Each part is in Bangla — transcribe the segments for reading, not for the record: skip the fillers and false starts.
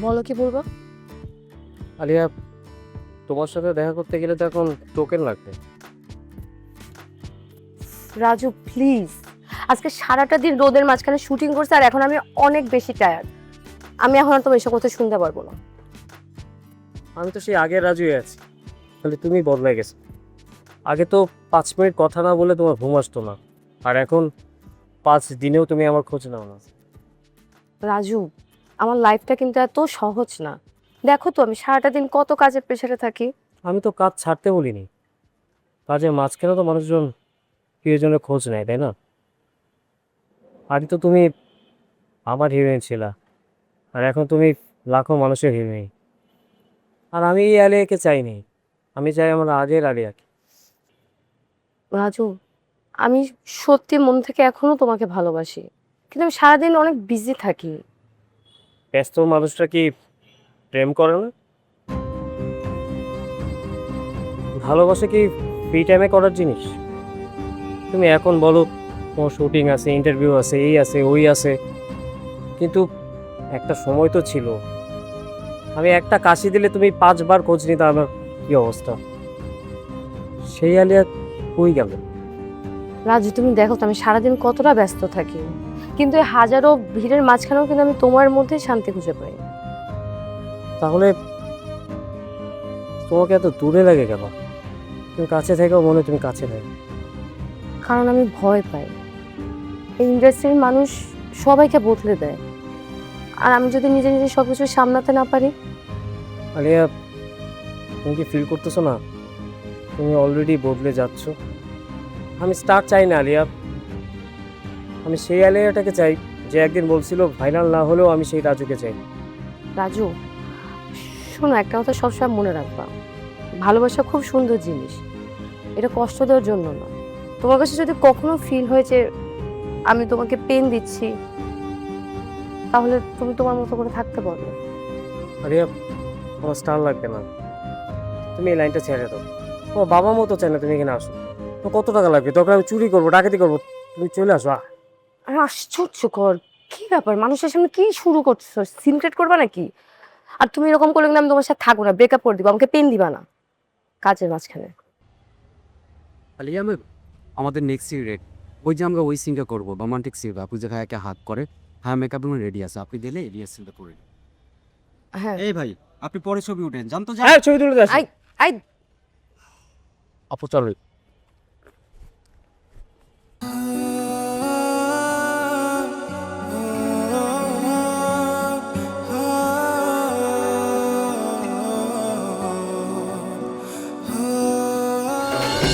বলো কি বলবো? আলিয়া, তোমার সাথে দেখা করতে গেলে তো এখন টোকেন লাগবে। রাজু প্লিজ, আজকে সারাটা দিন রোদের মাঝখানে শুটিং করছে আর এখন আমি অনেক বেশি টায়ার্ড। আমি এখন আর তোমার এসব কথা শুনতে পারবো না। আমি তো সেই আগের রাজুই আছি, খালি তুমি বদলে গেছো। আগে তো 5 মিনিট কথা না বলে তোমার ঘুম আসতো না, আর এখন 5 দিনেও তুমি আমার খোঁজ নাও না। রাজু, আমার লাইফটা কিন্তু এত সহজ না। দেখো তো আমি সারাটা দিন কত কাজের প্রেশারে থাকি। আমি তো কাজ ছাড়তে বলিনি, কাজের মাঝখানে তো মানুষজন প্রিয়জনের খোঁজ নেয়, তাই না? আগে তো তুমি আমার হিরোইন ছিলা, আর এখন তুমি লাখো মানুষের হিরোইন। আর আমি এই আলিয়াকে চাইনি, আমি চাই আমার আগের আলিয়াকে। রাজু, আমি সত্যি মন থেকে এখনো তোমাকে ভালোবাসি, কিন্তু আমি সারাদিন অনেক বিজি থাকি। ব্যস্ত মানুষটা কি প্রেম করে না? ভালোবাসা কি ফ্রি টাইমে করার জিনিস? তুমি এখন বলো তোমার শুটিং আছে, ইন্টারভিউ আছে, এই আছে ওই আছে, কিন্তু একটা সময় তো ছিল আমি একটা কাশি দিলে তুমি 5 বার খোঁজ নিতে। আমার কি অবস্থা, সেই আলিয়া কই গেল? রাজু তুমি দেখো তো আমি সারাদিন কতটা ব্যস্ত থাকি, কিন্তু এই হাজারো ভিড়ের মাঝখানেও কিন্তু আমি তোমার মধ্যে শান্তি খুঁজে পাই। তাহলে তোমাকে এত দূরে লাগে কেন? তুমি কাছে থেকেও মনে হয় তুমি কাছে থাকো। কারণ আমি ভয় পাই, এই ইন্ডাস্ট্রির মানুষ সবাইকে বদলে দেয়, আর আমি যদি নিজে নিজে সবকিছু সামলাতে না পারি। আলিয়া, তুমি কি ফিল করতেছো না তুমি অলরেডি বদলে যাচ্ছ? আমি স্টার চাই না আলিয়া, আমি সেই আলিয়াটাকে চাই যে একদিন বলছিল ফাইনাল না হলেও আমি সেই রাজুকে চাই। রাজু শোনো, একটা কথা সবসময় মনে রাখবা, ভালোবাসা খুব সুন্দর জিনিস, এটা কষ্ট দেওয়ার জন্য না। তোমার কাছে যদি কখনো ফিল হয় যে আমি তোমাকে পেন দিচ্ছি, তাহলে তুমি তোমার মতো করে থাকতে পারবে। আলিয়া, আমার স্টার লাগবে না, তুমি এই লাইনটা ছেড়ে দাও। তোমার বাবা মতো চাই না তুমি এখানে আসো। তো কত টাকা লাগবে? তখন আমি চুরি করবো, ডাকাতি করবো, তুমি চলে আসো। আরে আশ্চর্যকর, কি ব্যাপার, মানুষের সামনে কি শুরু করছো? সিনক্রেট করবা নাকি? আর তুমি এরকম করলে কিন্তু আমি তোমার সাথে থাকবো না, ব্রেকআপ করে দিবো, আমাকে পেন দিবা না কাজের মাঝখানে। আলিয়া ম্যাম, আমাদের নেক্সট সিরিয়াল ওই যে আমরা ওই সিনটা করবো রোমান্টিক সিন, আপু যে ভাইয়াকে হাত করে। হ্যাঁ, মেকআপ রুমে রেডি আছে, আপনি দিলে এলিয়াস সিনটা করে দিন। হ্যাঁ এই ভাই, আপনি পরে ছবি উঠেন, জানতো হ্যাঁ, ছবি তুলে যাচ্ছি। আই আই আপু চলো।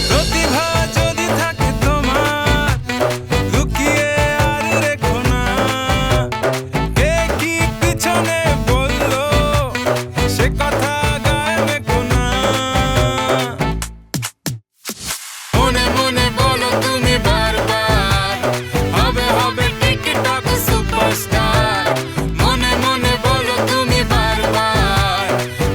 প্রতিভা যদি থাকে তোমার, লুকিয়ে আর রেখো না। কে কি পিছনে বললো, সে কথা গায়ে মেখো না। মনে মনে বলো তুমি বারবার, হবে হবে টিকটক সুপারস্টার। মনে মনে বলো তুমি বারবার,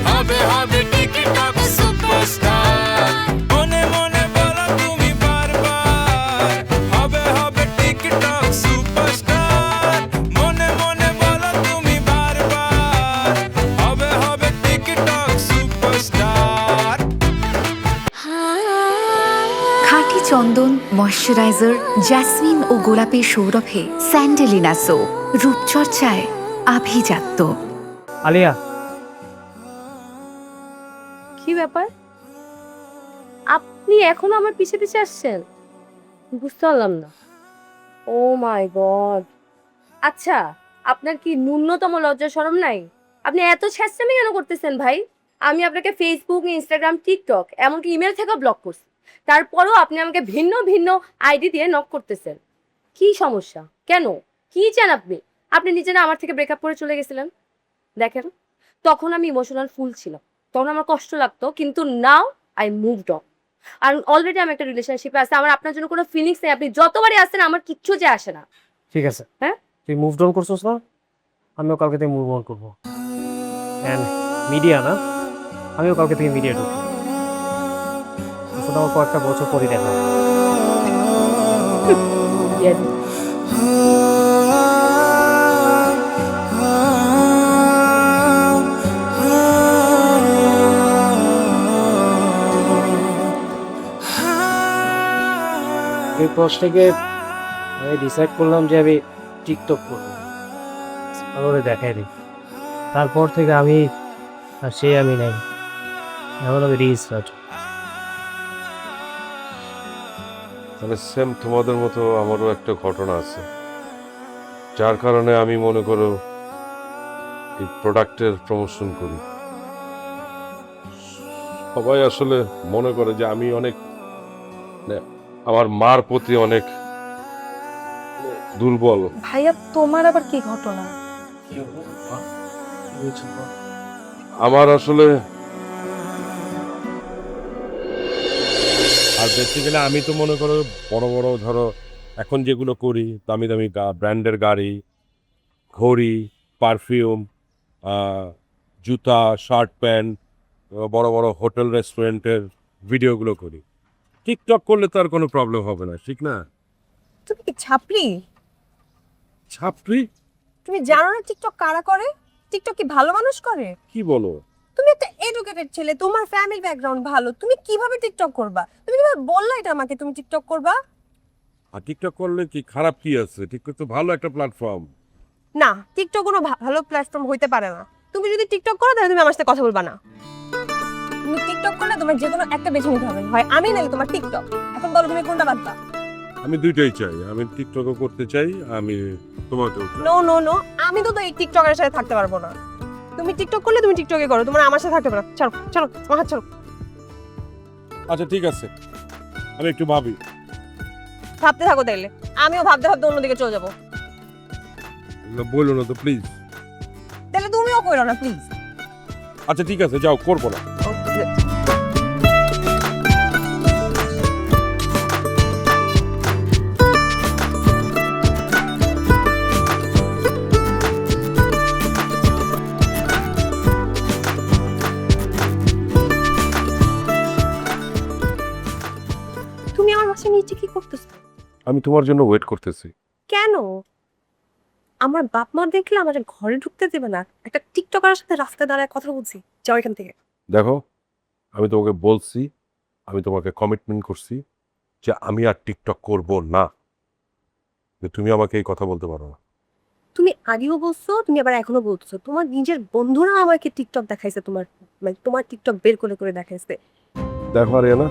হবে হবে টিকটক সুপারস্টার। মনে মনে বলো তুমি বারবার, হবে হবে টিকটক সুপারস্টার। মনে মনে বলো তুমি বারবার, হবে হবে টিকটক সুপারস্টার। খাঁটি চন্দন, ময়শ্চারাইজার, জ্যাসমিন ও গোলাপের সৌরভে স্যান্ডেলিনা সো, রূপচর্চায় আভিজাত্য। আলিয়া, কি ব্যাপার, আপনি এখনো আমার পিছে পিছে আসছেন? বুঝতে পারলাম না। ও মাই গড, আচ্ছা আপনার কি ন্যূনতম লজ্জা শরম নাই? আপনি এত ছ্যাঁচড়ামি কেন করতেছেন ভাই? আমি আপনাকে ফেসবুক, ইনস্টাগ্রাম, টিকটক, এমনকি ইমেল থেকেও ব্লক করছি, তারপরেও আপনি আমাকে ভিন্ন ভিন্ন আইডি দিয়ে নক করতেছেন। কি সমস্যা, কেন, কি চান আপনি? আপনি নিজে না আমার থেকে ব্রেকআপ করে চলে গেছিলেন? দেখেন, তখন আমি ইমোশনাল ফুল ছিলাম, তখন আমার কষ্ট লাগতো, কিন্তু নাও আই মুভড অন। আর অলরেডি আমি একটা রিলেশনশিপে আছি, আমার আপনার জন্য কোনো ফিলিংস নেই, আপনি যতবারই আসেন আমার কিচ্ছু যে আসে না। ঠিক আছে, হ্যাঁ, তুই মুভ অন করছিস না, আমিও কালকে থেকে মুভ অন করবো। অ্যান্ড মিডিয়া না, আমিও কালকে থেকে মিডিয়া ঢুকবো। আসলে আমার কয়েকটা বছর পরই দেখা হবে। yes. এরপর থেকে আমি ডিসাইড করলাম যে আমি টিকটক করব, আমাকে দেখাই দিই। তারপর থেকে আমি আর সে আমি নাই, এখন আমি রিলস রাজ। মানে সেম তোমাদের মতো আমারও একটা ঘটনা আছে, যার কারণে আমি মনে করো এই প্রোডাক্টের প্রমোশন করি। সবাই আসলে মনে করে যে আমি অনেক মানে আমার মার প্রতি অনেক দুর্বল। ভাইয়া তোমার আবার কি ঘটনা? আমার আসলে আর বেসিক্যালি আমি তো মনে করো বড় বড় ধরো এখন যেগুলো করি দামি দামি ব্র্যান্ডের গাড়ি, ঘড়ি, পারফিউম, জুতা, শার্ট, প্যান্ট, বড় বড় হোটেল রেস্টুরেন্টের ভিডিওগুলো করি। টিকটক করলে তো আর কোনো প্রবলেম হবে না, ঠিক না? তুমি কি ছাপরি? ছাপরি? তুমি জানো না টিকটক কারা করে? টিকটক কি ভালো মানুষ করে? কি বলো? তুমি একটা এডুকেটেড ছেলে, তোমার ফ্যামিলি ব্যাকগ্রাউন্ড ভালো, তুমি কিভাবে টিকটক করবা? তুমি কিভাবে বললা এটা আমাকে তুমি টিকটক করবা? আর টিকটক করলে কি খারাপ কি আছে? টিকটক তো ভালো একটা প্ল্যাটফর্ম। না, টিকটক কোনো ভালো প্ল্যাটফর্ম হইতে পারে না। তুমি যদি টিকটক করো তাহলে তুমি আমার সাথে কথা বলবা না। তুমি টিকটক করলে তোমার যে কোনো একটা বেছে নিতে হবে, হয় আমি নাহলে তোমার টিকটক। এখন বলো তুমি কোনটা বাদবা? আমি দুইটাই চাই, আমি টিকটকও করতে চাই, আমি তোমাকেও চাই। নো নো নো, আমি তো এই টিকটকের সাথে থাকতে পারবো না। তুমি টিকটক করলে তুমি টিকটকে করো, তোমার আমার সাথে থাকতে পারো। চলো চলো, আমার হাত চলো। আচ্ছা ঠিক আছে, আমি একটু ভাবি। ভাবতে থাকো তাইলে, আমিও ভাবতে ভাবতে অন্যদিকে চলে যাবো। বলো না তো প্লিজ। তাহলে তুমিও করো না প্লিজ। আচ্ছা ঠিক আছে, যাও, করবো না। তুমি আমার বাসায় নিচে কি করতেছো? আমি তোমার জন্য ওয়েট করতেছি। কেন? আমার বাপ মা দেখলে আমার ঘরে ঢুকতে দেবে না। একটা টিকটকারের সাথে রাস্তায় দাঁড়ায় কথা বলছি, যাও এখান থেকে। দেখো, আমি তোমাকে বলছি, আমি তোমাকে কমিটমেন্ট করছি যে আমি আর টিকটক করব না। তুমি আমাকে এই কথা বলতে পারো না। তুমি আগেও বলছো, তুমি আবার এখনো বলছো। তোমার নিজের বন্ধুরা আমাকে টিকটক দেখাইছে, তোমার মানে তোমার টিকটক বের করে করে দেখাইছে। দেখো আরিয়ানা,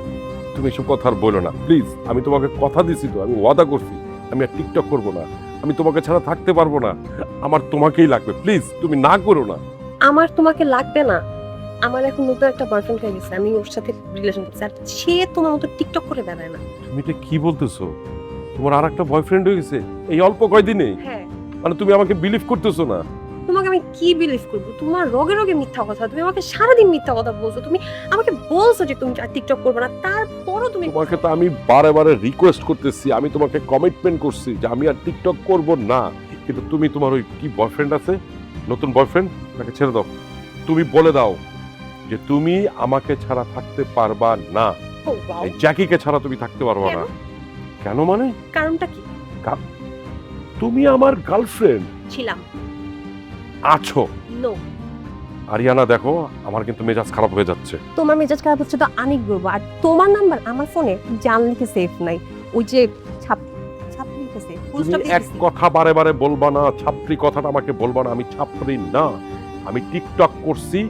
তুমি এসব কথা আর বলো না প্লিজ। আমি তোমাকে কথা দিছি তো, আমি ওয়াদা করছি আমি আর টিকটক করব না। আমি তোমাকে ছাড়া থাকতে পারবো না, আমার তোমাকেই লাগবে। প্লিজ তুমি না করো না। আমার তোমাকে লাগবে না। আমার এখন নতুন একটা বয়ফ্রেন্ড হয়ে গেছে, আমি ওর সাথে রিলেশন করছি, আর সে তোমার মতো টিকটক করে বেড়ায় না। তুমি এটা কি বলতেছো? তোমার আর একটা বয়ফ্রেন্ড হয়ে গেছে এই অল্প কয়দিনে? হ্যাঁ, মানে তুমি আমাকে বিলিভ করতেছো না? তোমাকে আমি কি বিলিভ করবো? তোমার রগে রগে মিথ্যা কথা, তুমি আমাকে সারাদিন মিথ্যা কথা বলছো। তুমি আমাকে বলছো যে তুমি আর টিকটক করবে না, তারপরও তুমি। তোমাকে তো আমি বারে বারে রিকোয়েস্ট করতেছি, আমি তোমাকে কমিটমেন্ট করছি যে আমি আর টিকটক করব না, কিন্তু তুমি তোমার ওই কি বয়ফ্রেন্ড আছে, নতুন বয়ফ্রেন্ড, তাকে ছেড়ে দাও। তুমি বলে দাও যে তুমি আমাকে ছাড়া থাকতে পারবা না। ও বাও, এই জ্যাকিকে ছাড়া তুমি থাকতে পারবা না। কেন মানে? কারণটা কি? তুমি আমার গার্লফ্রেন্ড ছিলাম। আছো। নো, আরিয়ানা দেখো, আমার কিন্তু মেজাজ খারাপ হয়ে যাচ্ছে। তোমার মেজাজ খারাপ হচ্ছে তো অনেক বলবো। আর তোমার নাম্বার আমার ফোনে জান লিখে সেভ নাই, ওই যে ছাপ ছাপ লিখে সেভ, ফুল তুমি স্টপ এক কথা বারে বারে বলবা না, ছাপরি কথাটা আমাকে বলবা না। আমি ছাপরি না, আমি টিকটক করছি,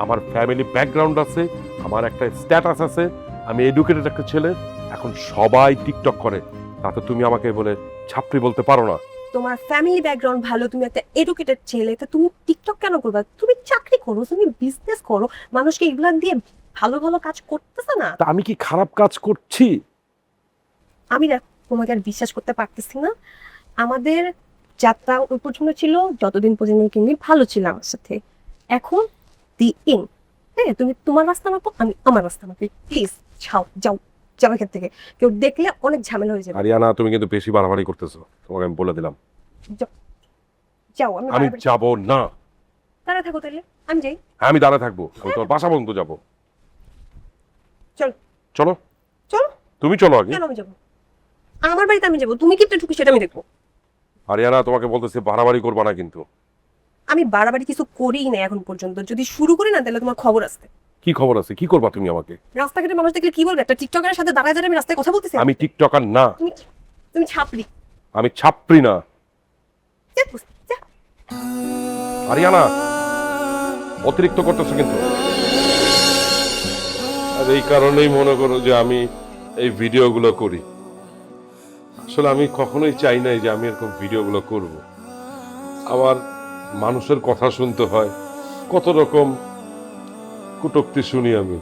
আমার ফ্যামিলি ব্যাকগ্রাউন্ড আছে, আমার একটা স্ট্যাটাস আছে, আমি এডুকেটেড একটা ছেলে। এখন সবাই টিকটক করে, তাতে তুমি আমাকে বলে ছাপরি বলতে পারো না। তোমার ফ্যামিলি ব্যাকগ্রাউন্ড ভালো, তুমি একটা এডুকেটেড ছেলে, তা তুমি টিকটক কেন করবা? তুমি চাকরি করো, তুমি বিজনেস করো, মানুষকে এগুলা দিয়ে ভালো ভালো কাজ করতেছে না। তা আমি কি খারাপ কাজ করছি? আমি না তোমাকে আর বিশ্বাস করতে পারতেছি না। আমাদের যাত্রা ওই পর্যন্ত ছিল যতদিন পর্যন্ত তুমি ভালো ছিল আমার সাথে। এখন দি ইন, হ্যাঁ, তুমি তোমার রাস্তা মাপো, আমি আমার রাস্তা মাপি। প্লিজ যাও যাও যাও এখান থেকে, কেউ দেখলে অনেক ঝামেলা হয়ে যাবে। আরিয়ানা তুমি কিন্তু বেশি বাড়াবাড়ি করতেছো, তোমাকে আমি বলে দিলাম। যাও, আমি বারবার- যাব না। দাঁড়ায় থাকো তাহলে, আমি যাই। হ্যাঁ, আমি দাঁড়ায় থাকবো, আমি তোমার বাসা পর্যন্ত যাবো। চলো চলো। চলো। তুমি চলো আগে। কেন আমি যাবো? আমার বাড়িতে আমি যাবো, তুমি কিপটা ঢুকি সেটা আমি দেখবো। আরিয়ানা তোমাকে বলতেছি বাড়াবাড়ি করবা না কিন্তু। আমি বাড়াবাড়ি কিছু করিই না এখন পর্যন্ত, যদি শুরু করি না তাহলে তোমার খবর আসবে। কি খবর আছে? কি করবা তুমি আমাকে? রাস্তাঘাটে মানুষ দেখলে কি বলবে? একটা টিকটকারের সাথে দাঁড়ায় দাঁড়ায় আমি রাস্তায় কথা বলতেছি। আমি টিকটকার না, তুমি তুমি ছাপরি। আমি ছাপরি না। যা, যা। আরিয়ানা, অতিরিক্ত করতেছো কিন্তু। আর এই কারণেই মনে করো যে আমি এই ভিডিওগুলো করি। আসলে আমি কখনোই চাই নাই যে আমি এরকম ভিডিওগুলো করব। আমার মানুষের কথা শুনতে হয়, কত রকম কটূক্তি শুনি আমি।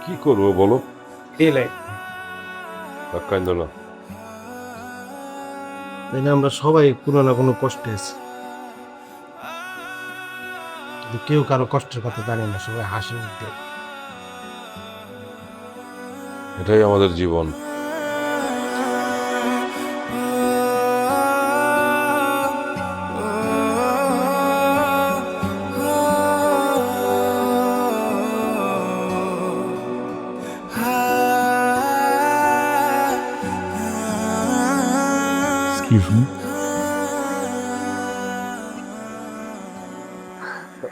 কি করবো বলো? কান্দ না। তাই না, আমরা সবাই কোনো না কোনো কষ্টে আছি, কিন্তু কেউ কারো কষ্টের কথা জানে না, সবাই হাসি মুখ দেয়। এটাই আমাদের জীবন।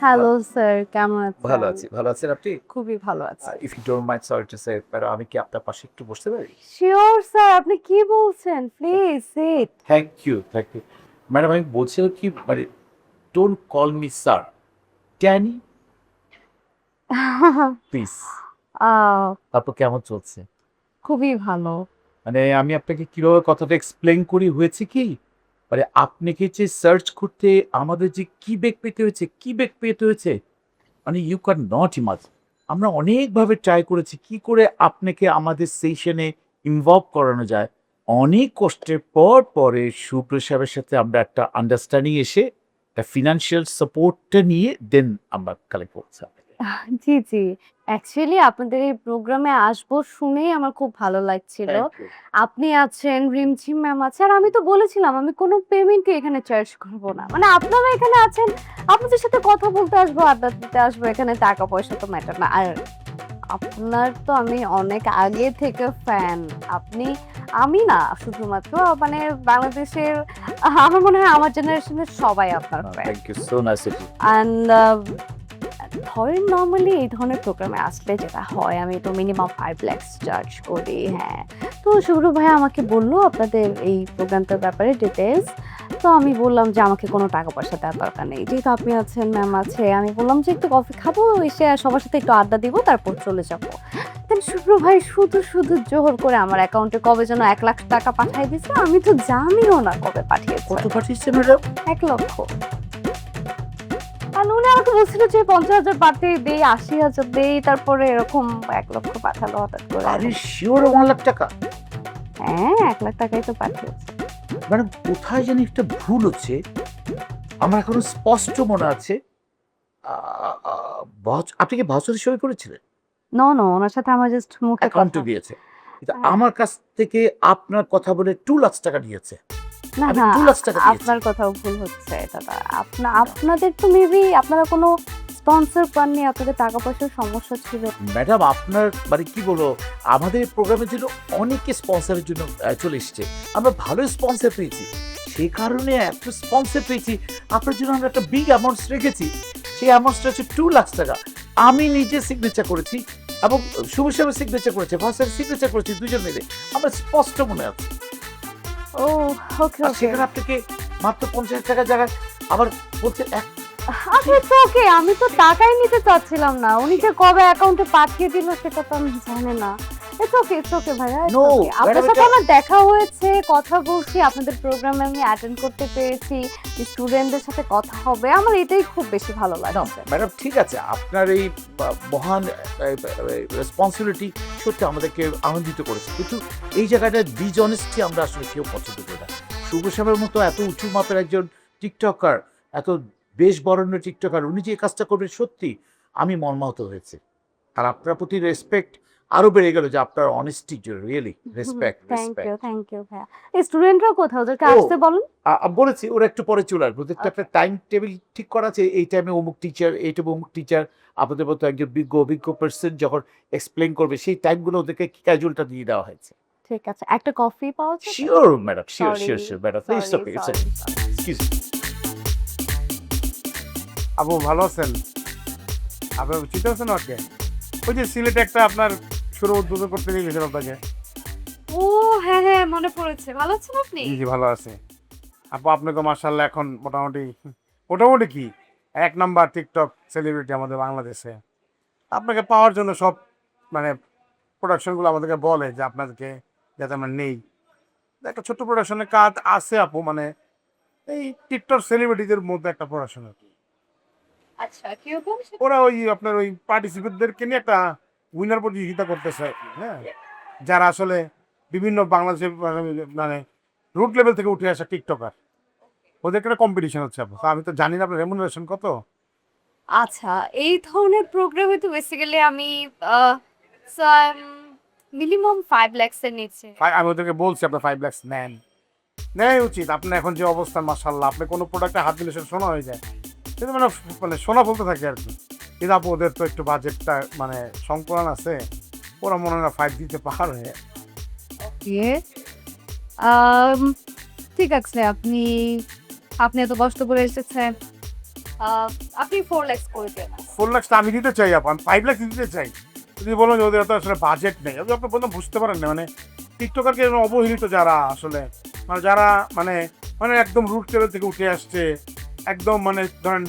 হ্যালো স্যার, কেমন আছেন? ভালো আছি, ভালো আছেন আপনি? খুবই ভালো আছি। If you don't mind, sorry to say, আমি কি আপনার পাশে একটু বসতে পারি? শিওর স্যার, আপনি কি বলছেন? Please sit. Thank you, thank you. Madam, আমি বলছিলাম কি, মানে don't call me sir, Danny please. তারপর কেমন চলছে? খুবই ভালো। মানে আমি আপনাকে কিভাবে কথাটা এক্সপ্লেন করি, হয়েছে কি, মানে আপনাকে যে সার্চ করতে আমাদের যে কি বেগ পেতে হয়েছে, কি বেগ পেতে হয়েছে, মানে ইউ ক্যান নট ইমাজিন। আমরা অনেকভাবে ট্রাই করেছি কি করে আপনাকে আমাদের সেশনে ইনভলভ করানো যায়। অনেক কষ্টের পর পরে সুপ্রিয় সাহেবের সাথে আমরা একটা আন্ডারস্ট্যান্ডিং এসে একটা ফিনান্সিয়াল সাপোর্টটা নিয়ে দেন আমরা কালেক্ট করছি। জি জি, অ্যাকচুয়ালি আপনাদের এই প্রোগ্রামে আসবো শুনেই আমার খুব ভালো লাগছিল। আপনি আছেন, রিমঝিম ম্যাম আছে, আর আমি তো বলেছিলাম আমি কোনো পেমেন্টই এখানে চার্জ করব না। মানে আপনারা এখানে আছেন, আপনাদের সাথে কথা বলতে আসবো, আড্ডা দিতে আসবো, এখানে টাকা পয়সা তো ম্যাটার না। আর আপনার তো আমি অনেক আগে থেকে ফ্যান। আপনি, আমি না শুধুমাত্র, মানে বাংলাদেশের, আমার মনে হয় আমার জেনারেশনের সবাই আপনার fan. Thank you so nice of you. And ধরেন নর্মালি এই ধরনের প্রোগ্রামে আসলে যেটা হয়, আমি তো মিনিমাম 5 লাখ চার্জ করি। হ্যাঁ, তো শুভ্র ভাই আমাকে বললো আপনাদের এই প্রোগ্রামটার ব্যাপারে ডিটেলস। তো আমি বললাম যে আমাকে কোনো টাকা পয়সা দেওয়ার দরকার নেই, যেহেতু আপনি আছেন, ম্যাম আছে। আমি বললাম যে একটু কফি খাবো, এসে সবার সাথে একটু আড্ডা দিব, তারপর চলে যাবো। দেন শুভ্র ভাই শুধু শুধু জোর করে আমার অ্যাকাউন্টে কবে যেন 1 লাখ টাকা পাঠিয়ে দিয়েছে। আমি তো জানিও না কবে পাঠিয়েছে। কত পাঠিয়েছে ম্যাডাম? 1 লক্ষ। আর উনি আমাকে বলছিল যে 50,000 পাঠাতে দেই, 80,000 দেই, তারপরে এরকম 1 লক্ষ পাঠালো হঠাৎ করে। আরে শিওর 1 লাখ টাকা? হ্যাঁ, 1 লাখ টাকাই তো পাঠিয়েছে। ম্যাডাম, কোথায় জানি একটা ভুল হচ্ছে। আমার এখনো স্পষ্ট মনে আছে আপনি কি ভাউচার সই করেছিলেন? নো নো, ওনার সাথে আমার জাস্ট মুখে অ্যাকাউন্টে কথা। দিয়েছে, কিন্তু হ্যাঁ। আমার কাছ থেকে আপনার কথা বলে 2 লাখ টাকা নিয়েছে। না আমি না, 2 লাখ টাকা দিয়েছি। আপনার কথাও ভুল হচ্ছে দাদা। আপনাদের তো মেবি আপনারা কোনো স্পন্সর পাননি, আপনাদের টাকা পয়সার সমস্যা ছিল। ম্যাডাম, আপনার মানে কি বলবো, আমাদের প্রোগ্রামের জন্য অনেকে স্পন্সরের জন্য চলে এসছে। আমরা ভালো স্পন্সর পেয়েছি, সেই কারণে এত স্পন্সর পেয়েছি। আপনার জন্য আমরা একটা বিগ অ্যামাউন্ট রেখেছি। সেই অ্যামাউন্টটা হচ্ছে 2 লাখ টাকা। আমি নিজে সিগনেচার করেছি এবং শুভ সাহেবের সিগনেচার করেছে, ভাষার সিগনেচার করেছি, দুজন মিলে। আমার স্পষ্ট মনে আছে। ও ওকে আর ওকে, সেখানে আপনাকে মাত্র 50 টাকার জায়গায় আবার বলতে আচ্ছা তো ওকে। আমি তো টাকাই নিতে চাচ্ছিলাম না, উনি যে কবে অ্যাকাউন্টে পাঠিয়ে দিল সেটা তো আমি জানি না। ইটস ওকে ভাইয়া, it's No, okay। আপনার madam, সাথে এটা- আমার দেখা হয়েছে, কথা বলছি, আপনাদের প্রোগ্রামে আমি অ্যাটেন্ড করতে পেরেছি, স্টুডেন্টদের সাথে কথা হবে, আমার এটাই খুব বেশি ভালো লাগছে। ম্যাডাম ঠিক আছে, আপনার এই মহান রেসপন্সিবিলিটি সত্যি আমাদেরকে আনন্দিত করেছে, কিন্তু এই জায়গাটা ডিজঅনেস্টি আমরা আসলে কেউ পছন্দ করি না। শুভ সাহেবের মতো এত উঁচু মাপের একজন টিকটকার, এত বেশ বরণ্য টিকটকার, উনি যে এই কাজটা করবেন, সত্যি আমি মর্মাহত হয়েছে। আর আপনার প্রতি রেসপেক্ট আরো বেড়ে গেল যে আপনার অনেস্টির জন্য। রিয়েলি রেসপেক্ট, থ্যাংক ইউ ভাইয়া। এই স্টুডেন্টরা কোথাও, ওদেরকে ও, আসতে বলুন। বলেছি ওরা একটু পরে চলে আসবে। ওদের তো একটা টাইম টেবিল ঠিক করা আছে, এই টাইমে অমুক টিচার, এই টাইমে অমুক টিচার। আপনাদের মতো একজন অভিজ্ঞ পার্সন যখন এক্সপ্লেন করবে, সেই টাইমগুলো ওদেরকে ক্যাজুয়ালটা দিয়ে দেওয়া হয়েছে। ঠিক আছে, একটা কফি পাওয়া যাবে? Sure madam, sure Sorry, sure sure madam, it's sorry, okay, sorry, sorry. Excuse. আপু ভালো আছেন? আপনার চিন্তা করছেন ওকে? ওই যে সিলেটে একটা আপনার শুরু উদ্বোধন করতে নিয়ে গেছিলাম আপনাকে। ও হ্যাঁ হ্যাঁ মনে পড়েছে। ভালো আছেন আপনি? জি জি ভালো আছে। আপু আপনাকে মাশাআল্লাহ এখন মোটামুটি মোটামুটি কি ১ নাম্বার টিকটক সেলিব্রিটি আমাদের বাংলাদেশে। আপনাকে পাওয়ার জন্য সব মানে প্রোডাকশনগুলো আমাদেরকে বলে যে আপনাদেরকে যাতে আমরা নেই। একটা ছোট্ট প্রোডাকশনের কাজ আছে আপু, মানে এই টিকটক সেলিব্রিটিদের মধ্যে একটা প্রোডাকশন আর কি। আচ্ছা কিরকম? ওরা ওই আপনার ওই পার্টিসিপেটদেরকে নিয়ে একটা উইনার প্রতিযোগিতা করতেছে আর কি, হ্যাঁ, যারা আসলে বিভিন্ন বাংলাদেশের মানে রুট লেভেল থেকে উঠে আসা টিকটকার, ওদেরকে একটা কম্পিটিশন হচ্ছে আপু। তো আমি তো জানি না আপনার রেমুনারেশন কত। আচ্ছা এই ধরনের প্রোগ্রামে তো বেসিক্যালি আমি মিনিমাম 5 লাখস এর নিচে। আমি ওদেরকে বলছি আপনার 5 লাখ নেন, নেয় উচিত। আপনার এখন যে অবস্থান মাশাআল্লাহ, আপনি কোনো প্রোডাক্টে হাত দিলে সেটা সোনা হয়ে যায়, কিন্তু মানে মানে সোনা বলতে থাকে আর কি। কিন্তু আপু ওদের তো একটু বাজেটটা মানে সংকুলান আছে, ওরা মনে হয় 5 দিতে পারে। ওকে ঠিক আছে আপনি আপনি এত কষ্ট করে এসেছেন, আপনি 4 লাখস করে দেন। 4 লাখ আমি দিতে চাই আপু, আমি 5 লাখ দিতে চাই। যদি বলেন যে ওদের তো আসলে বাজেট নেই, আপনি প্রথম বুঝতে পারেন না, মানে টিকটকারকে অবহেলিত যারা আসলে মানে যারা মানে মানে একদম রুট লেভেল থেকে উঠে আসছে, একদম মানে ধরেন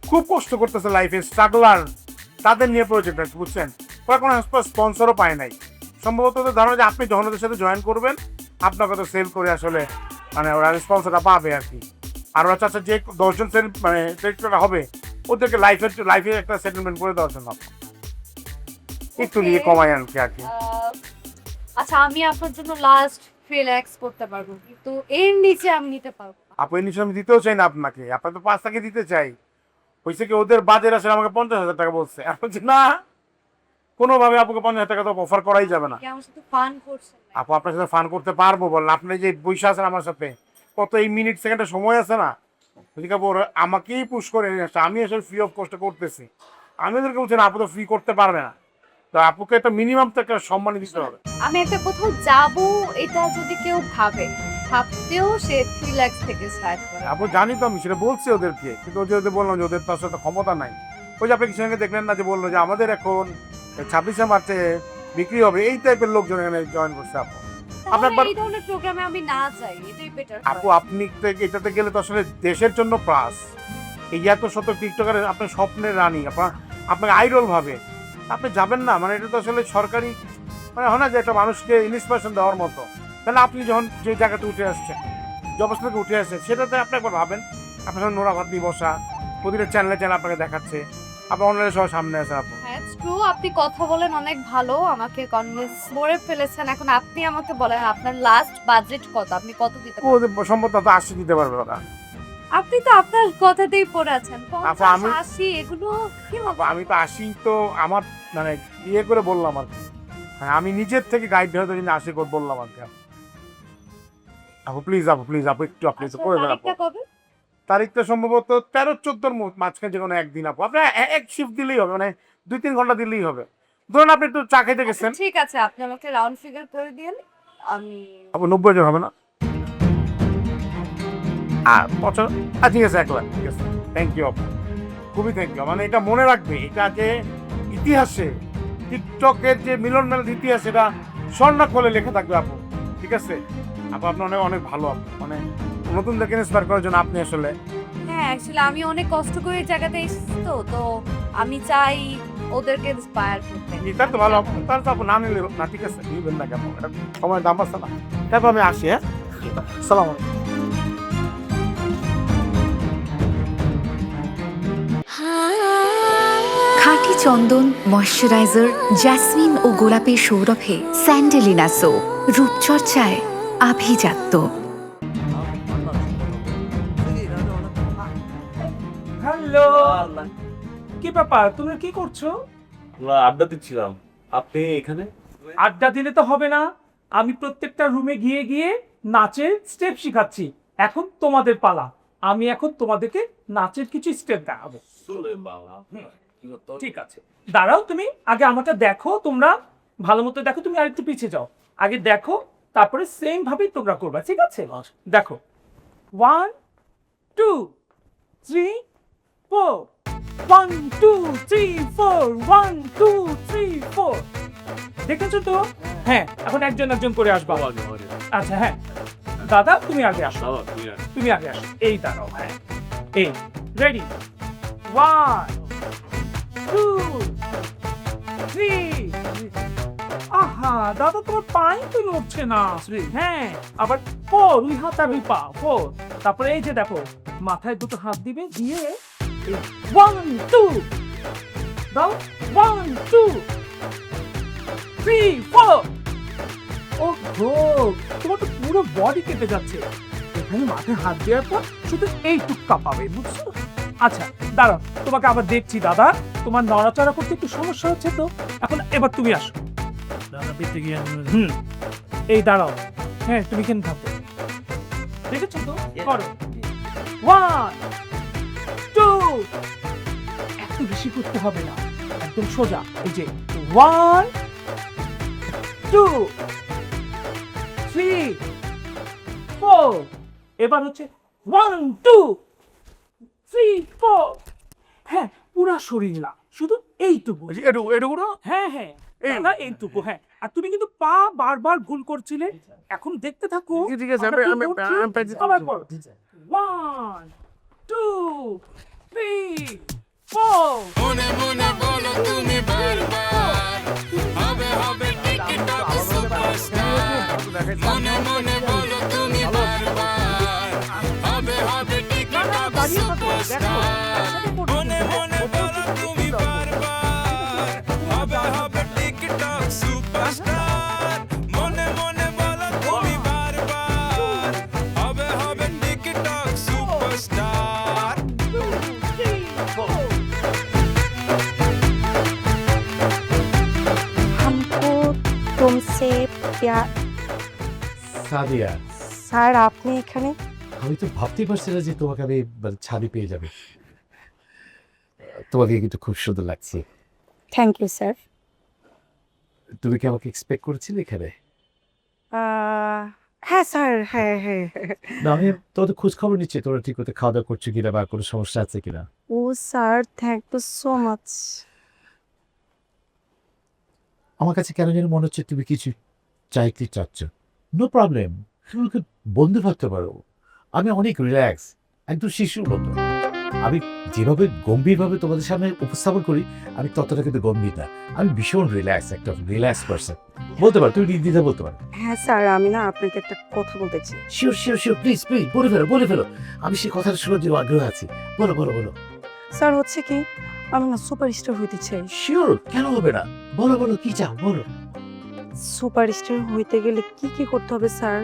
খুব কষ্ট করতেছে লাইফে, স্ট্রাগলার, তাদের নিয়ে প্রজেক্ট আছে বুঝছেন। ওরা কোনো স্পন্সরও পায় নাই। সম্ভবত ওদের ধারণা যে আপনি যখন ওদের সাথে জয়েন করবেন আপনাকে তো সেল করে আসলে মানে ওরা স্পন্সরটা পাবে আর কি। আর ওরা চাচ্ছে যে 10 জন সেল মানে সেক্টরটা হবে ওদেরকে লাইফে একটা সেটেলমেন্ট করে দেওয়ার জন্য একটু নিয়ে কমাই আনকে আর কি। আচ্ছা আমি আপনার জন্য লাস্ট 3 লাখস করতে পারবো, কিন্তু এর নিচে আমি নিতে পারবো না। আপু এই নিশ্চয় আমি দিতেও চাই না আপনাকে, আপনার তো 5 টাকা দিতে চাই। হয়েছে কি ওদের বাজেট আসলে আমাকে 50,000 টাকা বলছে, আমি বলছি না কোনোভাবে আপুকে 50,000 টাকা তো অফার করাই যাবে না। কি আমার সাথে ফান করছেন না? আপু আপনার সাথে ফান করতে পারবো বলেন, আপনি যে বৈশা আছেন আমার সাথে, কত এই মিনিট সেকেন্ডের সময় আছে না, ঠিক আছে ওরা আমাকেই পুশ করে নিয়ে আসছে, আমি আসলে ফ্রি অফ কষ্ট করতেছি। আমি ওদেরকে বলছি না আপু তো ফ্রি করতে পারবে না, তো আপুকে একটা মিনিমাম তো একটা সম্মানই দিতে হবে। আমি একটা কোথাও যাব এটা যদি কেউ ভাবতেও সে 3 লাখস থেকে স্টার্ট করে। আপু জানি তো, আমি সেটা বলছি ওদেরকে, কিন্তু ওই যে ওদের বললাম যে ওদের তো আসলে ক্ষমতা নাই। ওই যে আপনি কিছু সঙ্গে দেখলেন না যে বললো যে আমাদের এখন 26শে মার্চে বিক্রি হবে, এই টাইপের লোকজন এখানে জয়েন করছে আপু। আপনার আপনার এই ধরনের প্রোগ্রামে আমি না যাই, এটাই বেটার। আপু আপনি এটাতে গেলে তো আসলে দেশের জন্য প্লাস, এই এত শত টিকটকার আপনার স্বপ্নের রানী, আপনাকে আইডল ভাবে, আপনি যাবেন না, মানে এটা তো আসলে সরকারি মানে হয় না যে একটা মানুষকে ইন্সপিরেশন দেওয়ার মতো। তাহলে আপনি যখন যে জায়গাতে উঠে আসছেন, যে অবস্থা থেকে উঠে আসছেন, সেটাতে আপনি একবার ভাবেন আপনার সঙ্গে নোরা ভাত দিয়ে বসা, প্রতিটা চ্যানেলে আপনাকে দেখাচ্ছে, আপনার অনলাইনে সবার সামনে আছে আপু। হ্যাঁ ট্রু, আপনি কথা বলেন অনেক ভালো, আমাকে কনভিন্স করে ফেলেছেন। এখন আপনি আমাকে বলেন আপনার লাস্ট বাজেট কত, আপনি কত দিতে পারবেন? ওদের সম্ভবত তো 80 দিতে পারবে ওরা। আপনি তো আপনার কথাতেই পড়ে আছেন, আপু, 50 আমি- 80 এগুলো কি আপু, আমি তো 80 তো আমার মানে ইয়ে করে বললাম আর কি, হ্যাঁ আমি নিজের থেকে গাইড হয়তো কিন্তু 80 করে বললাম আর কি। আপু প্লিজ আপু একটু আপনি তো করে দেন আপু। তারিখটা কবে? তারিখটা সম্ভবত 13-14 মাঝখানে যে কোনো একদিন আপু, আপনার এক শিফট দিলেই হবে, মানে 2-3 ঘন্টা দিলেই হবে। ধরুন আপনি একটু চা খাইতে গেছেন, আচ্ছা, ঠিক আছে আপনি আমাকে রাউন্ড ফিগার করে দিন। আমি আপু 90 জন হবে না? আর বছর ঠিক আছে 1 লাখ, ঠিক আছে, থ্যাংক ইউ আপু, খুবই থ্যাংক ইউ। মানে এটা মনে রাখবে, এটা যে ইতিহাসে টিকটকের যে মিলন মেলার ইতিহাস, এটা স্বর্ণাক্ষরে লেখা থাকবে আপু, ঠিক আছে আপু। আপনি অনেক অনেক ভালো আপু, মানে নতুনদেরকে ইন্সপায়ার করার জন্য আপনি আসলে হ্যাঁ অ্যাকচুয়ালি আমি অনেক কষ্ট করে এই জায়গাতে এসেছি, তো আমি চাই ওদেরকে ইন্সপায়ার করতে। তার তো ভালো আপু, তার তো আপু না নিলে না, ঠিক আছে নিবেন না কেন, এটা সময় দাম আছে না। তারপর আমি আসি, হ্যাঁ সালাম আলাইকুম। খাঁটি চন্দন ময়শ্চারাইজার জ্যাসমিন ও গোলাপের সৌরভে স্যান্ডেলিনা সো রূপচর্চায় আভিজাত্য। হ্যালো, কি ব্যাপার, তুমি কি করছো? আড্ডা দিচ্ছিলাম, আপনি এখানে? আড্ডা দিলে তো হবে না, আমি প্রত্যেকটা রুমে গিয়ে গিয়ে নাচের স্টেপ শিখাচ্ছি। এখন তোমাদের পালা, আমি এখন তোমাদেরকে নাচের কিছু স্টেপ দেখাবো। ঠিক আছে, দাঁড়াও, তুমি আগে আমাকে দেখো, তোমরা ভালো মতো দেখো, তুমি আরেকটু পিছিয়ে যাও, আগে দেখো, তারপরে সেম ভাবেই তোমরা করবা, ঠিক আছে? দেখো, 1 2 3 4 1 2 3 4 1 2 3 4 দেখেছো তো? হ্যাঁ, এখন একজন একজন করে আসবা। আচ্ছা হ্যাঁ, দাদা তুমি আগে আসো, তুমি আগে আসো, এই দাঁড়াও, হ্যাঁ এই রেডি 1 2 3 আহা দাদা তোমার পাই তো নড়ছে না। হ্যাঁ আবার 4 দুই হাত আর দুই পা 4, তারপরে এই যে দেখো মাথায় দুটো হাত দিবে, দিয়ে 1 2 দাও 1 2 3 4। ও গো, তোমার তো পুরো বডি কেটে যাচ্ছে। এখানে মাথায় হাত দেওয়ার পর শুধু এইটুক কাঁপাবে, বুঝছো? আচ্ছা দাঁড়াও, তোমাকে আবার দেখছি দাদা, তোমার নড়াচড়া করতে একটু সমস্যা হচ্ছে তো। এবার তুমি আসো দাদা, পেতে গিয়ে এই দাঁড়াও, হ্যাঁ তুমি কেন থাকো, দেখেছো তো? করো 1 2, একটু বেশি করতে হবে না, একদম সোজা, এই যে 1 2 3 4। এবার হচ্ছে 1 2 3 4। হ্যাঁ পুরা শরীর না, শুধু এইটুকু, এটুকু না? হ্যাঁ হ্যাঁ দাদা এইটুকু, হ্যাঁ। আর তুমি কিন্তু পা বারবার ভুল করছিলে, এখন দেখতে থাকো। ঠিক আছে, আমরা কি আমি করছি? আবার করো। 1 2 3 4। মনে মনে বলো তুমি বারবার হবে হবে টিকটক সুপারস্টার মনে মনে বলো তুমি বারবার হবে হবে টিকটক সুপারস্টার মনে মনে বলো তুমি বারবার হবে হবে টিকটক সুপারস্টার মনে মনে বলো তুমি বারবার হবে হবে টিকটক সুপারস্টার। हमको तुमसे प्यार। সাদিয়া, স্যার আপনি এখানে? আমি তো ভাবতেই পারছি না যে তোমাকে আমি ছাড়ি পেয়ে যাবে। তোমাকে কিন্তু খুব সুন্দর লাগছে। Thank you sir. তুমি কি আমাকে এক্সপেক্ট করেছিলে এখানে? হ্যাঁ স্যার, হ্যাঁ হ্যাঁ। না, আমি তোমাদের খোঁজ খবর নিচ্ছি, তোমরা ঠিক মতো খাওয়া দাওয়া করছো কিনা বা কোনো সমস্যা আছে কিনা। ও sir, thank you so much. আমার কাছে কেন যেন মনে হচ্ছে তুমি কিছু চাইতে চাচ্ছ। নো প্রবলেম, তুমি ওকে বন্ধু ভাবতে পারো। আমি অনেক রিল্যাক্স, একদম শিশুর মতো। আমি যেভাবে গম্ভীরভাবে তোমাদের সামনে উপস্থাপন করি, আমি ততটা কিন্তু গম্ভীর না। আমি ভীষণ রিল্যাক্স, একটা রিল্যাক্স পারসন। বলতে পারো, তুমি নির্দ্বিধা বলতে পারো। হ্যাঁ স্যার, আমি না আপনাকে একটা কথা বলতে চাই। Sure sure sure, please please বলে ফেলো, বলে ফেলো। আমি সেই কথাটা শোনার জন্য আগ্রহ আছি। বলো বলো বলো। স্যার হচ্ছে কি, আমি না সুপারস্টার হইতে চাই। শিওর, কেন হবে না? বলো বলো, কি চাও বলো। সুপারস্টার হইতে গেলে কি কি করতে হবে স্যার?